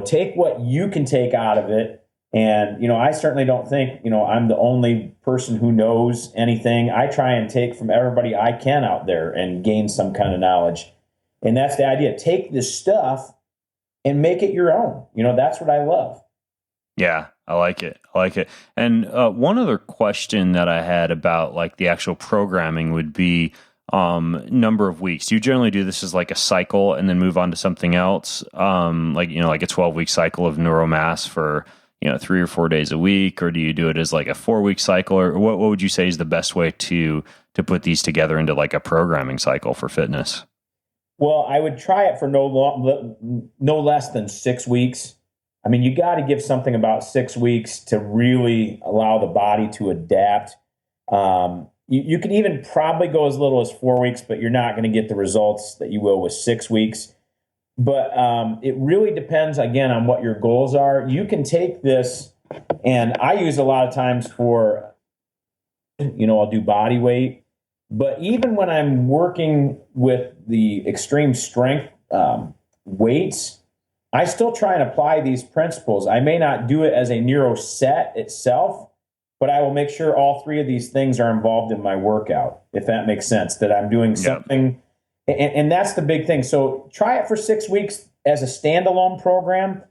Take what you can take out of it. And, I certainly don't think, I'm the only person who knows anything. I try and take from everybody I can out there and gain some kind of knowledge. And that's the idea. Take this stuff and make it your own. That's what I love. Yeah, I like it. And one other question that I had about like the actual programming would be number of weeks. Do you generally do this as like a cycle and then move on to something else? Like a 12-week cycle of neuromass for, 3 or 4 days a week, or do you do it as like a 4-week cycle, or what would you say is the best way to put these together into like a programming cycle for fitness? Well, I would try it for no less than 6 weeks. I mean, you got to give something about 6 weeks to really allow the body to adapt. You could even probably go as little as 4 weeks, but you're not going to get the results that you will with 6 weeks. But it really depends, again, on what your goals are. You can take this, and I use a lot of times for, I'll do body weight. But even when I'm working with the extreme strength weights, I still try and apply these principles. I may not do it as a neuro set itself, but I will make sure all 3 of these things are involved in my workout, if that makes sense, that I'm doing something. And that's the big thing. So try it for 6 weeks as a standalone program.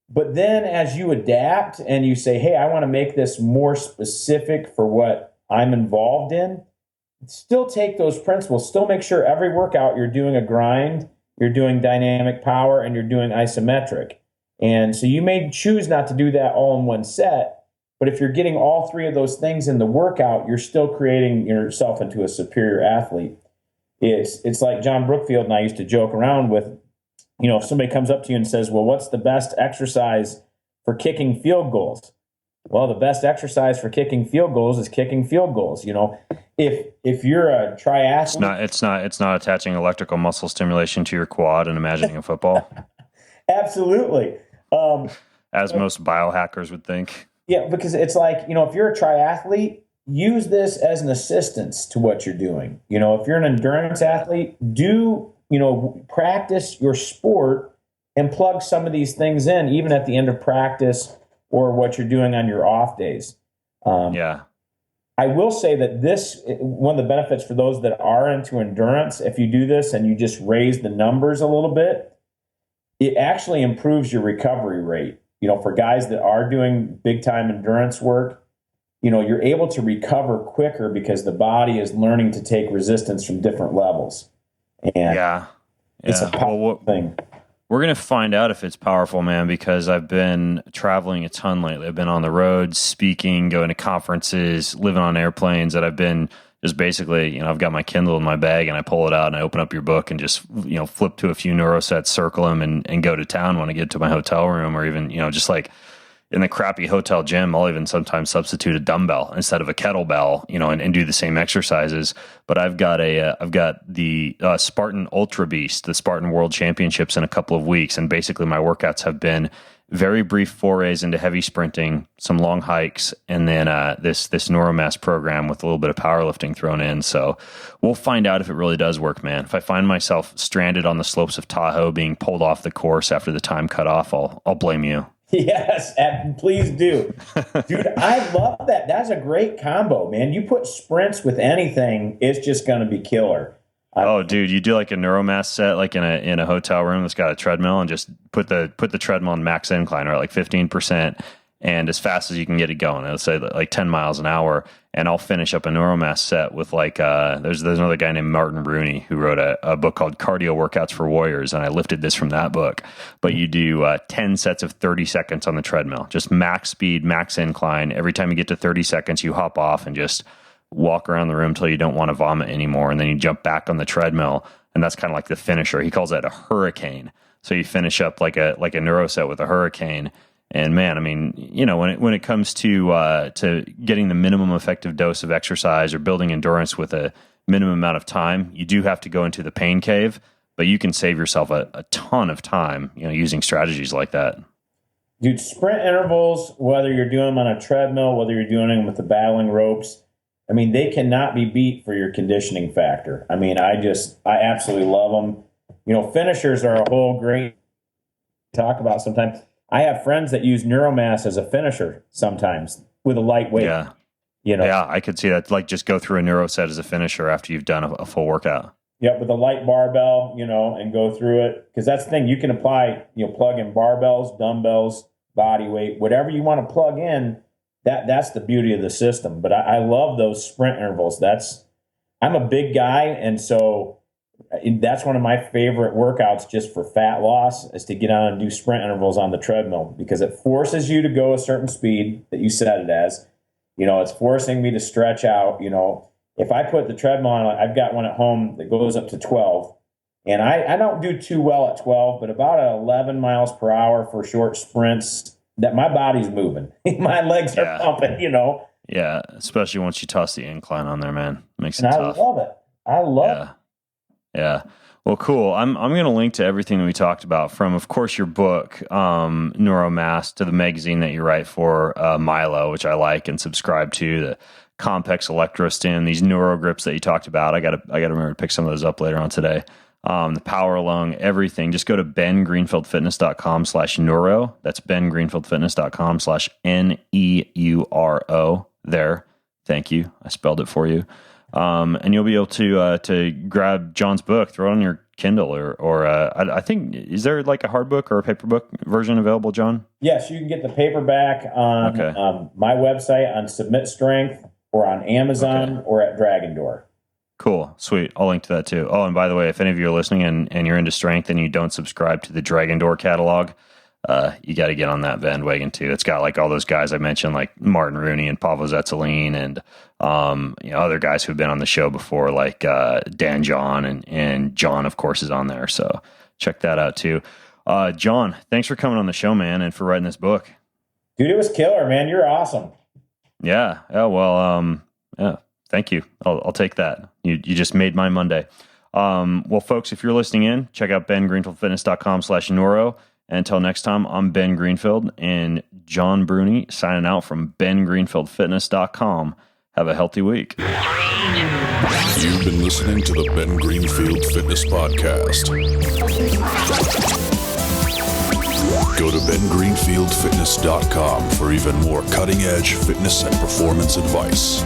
But then as you adapt and you say, hey, I want to make this more specific for what I'm involved in, still take those principles. Still make sure every workout you're doing a grind, you're doing dynamic power, and you're doing isometric. And so you may choose not to do that all in one set, but if you're getting all 3 of those things in the workout, you're still creating yourself into a superior athlete. It's like John Brookfield and I used to joke around with, if somebody comes up to you and says, well, what's the best exercise for kicking field goals? Well, the best exercise for kicking field goals is kicking field goals. If you're a triathlete, it's not attaching electrical muscle stimulation to your quad and imagining a football. Absolutely. As most biohackers would think. Yeah, because it's like, if you're a triathlete, use this as an assistance to what you're doing. If you're an endurance athlete, practice your sport and plug some of these things in, even at the end of practice or what you're doing on your off days. I will say that one of the benefits for those that are into endurance, if you do this and you just raise the numbers a little bit, it actually improves your recovery rate. For guys that are doing big time endurance work, you're able to recover quicker because the body is learning to take resistance from different levels. And it's a powerful thing. We're going to find out if it's powerful, man, because I've been traveling a ton lately. I've been on the road, speaking, going to conferences, living on airplanes, that I've been just basically, I've got my Kindle in my bag and I pull it out and I open up your book and just, flip to a few neurosets, circle them and go to town when I get to my hotel room, or even, just like in the crappy hotel gym, I'll even sometimes substitute a dumbbell instead of a kettlebell, and do the same exercises. But I've got the Spartan Ultra Beast, the Spartan World Championships in a couple of weeks. And basically my workouts have been very brief forays into heavy sprinting, some long hikes, and then this neuromass program with a little bit of powerlifting thrown in. So we'll find out if it really does work, man. If I find myself stranded on the slopes of Tahoe being pulled off the course after the time cut off, I'll blame you. Yes, and please do. Dude, I love that. That's a great combo, man. You put sprints with anything, it's just going to be killer. Oh, dude, you do like a neuromass set, like in a hotel room that's got a treadmill, and just put the treadmill on max incline, or like 15%, and as fast as you can get it going. Let's say like 10 miles an hour, and I'll finish up a neuromass set with like there's another guy named Martin Rooney who wrote a book called Cardio Workouts for Warriors, and I lifted this from that book. But you do 10 sets of 30 seconds on the treadmill, just max speed, max incline. Every time you get to 30 seconds, you hop off and just walk around the room till you don't want to vomit anymore, and then you jump back on the treadmill, and that's kind of like the finisher. He calls that a hurricane. So you finish up like a neuro set with a hurricane. And man, I mean, you know, when it comes to getting the minimum effective dose of exercise or building endurance with a minimum amount of time, you do have to go into the pain cave, but you can save yourself a ton of time, you know, using strategies like that. Dude, sprint intervals, whether you're doing them on a treadmill, whether you're doing them with the battling ropes, I mean, they cannot be beat for your conditioning factor. I mean, I absolutely love them. You know, finishers are a whole great talk about sometimes. I have friends that use neuromass as a finisher sometimes with a light weight. Yeah. You know? Yeah, I could see that. Like just go through a neuro set as a finisher after you've done a full workout. Yep, with a light barbell, you know, and go through it. Because that's the thing, you can apply, you know, plug in barbells, dumbbells, body weight, whatever you want to plug in. That's the beauty of the system. But I love those sprint intervals. I'm a big guy, and so that's one of my favorite workouts just for fat loss is to get on and do sprint intervals on the treadmill, because it forces you to go a certain speed that you set it as. You know, it's forcing me to stretch out. You know, if I put the treadmill on, I've got one at home that goes up to 12, and I don't do too well at 12, but about 11 miles per hour for short sprints, that my body's moving. My legs are pumping, you know. Yeah, especially once you toss the incline on there, man. Makes it and tough. I love it. I love it. Yeah. Well, cool. I'm going to link to everything that we talked about, from, of course, your book, Neuromass, to the magazine that you write for, Milo, which I like and subscribe to, the Compex Electrostim, these neuro grips that you talked about. I got to remember to pick some of those up later on today. The Powerlung, everything. Just go to bengreenfieldfitness.com/neuro. That's bengreenfieldfitness.com/NEURO there. Thank you. I spelled it for you. And you'll be able to grab John's book, throw it on your Kindle, or I think, is there like a hard book or a paper book version available, John? Yes, you can get the paperback on my website, on Submit Strength, or on Amazon, or at Dragon Door. Cool. Sweet. I'll link to that too. Oh, and by the way, if any of you are listening and you're into strength and you don't subscribe to the Dragon Door catalog, you got to get on that bandwagon too. It's got like all those guys I mentioned, like Martin Rooney and Pavel Zetzeline, and you know, other guys who've been on the show before, like Dan John, and John, of course, is on there. So check that out too. John, thanks for coming on the show, man, and for writing this book. Dude, it was killer, man. You're awesome. Yeah. Well, yeah. Thank you. I'll take that. You just made my Monday. Well, folks, if you're listening in, check out bengreenfieldfitness.com/neuro. And until next time, I'm Ben Greenfield and John Bruni signing out from bengreenfieldfitness.com. Have a healthy week. You've been listening to the Ben Greenfield Fitness Podcast. Go to bengreenfieldfitness.com for even more cutting-edge fitness and performance advice.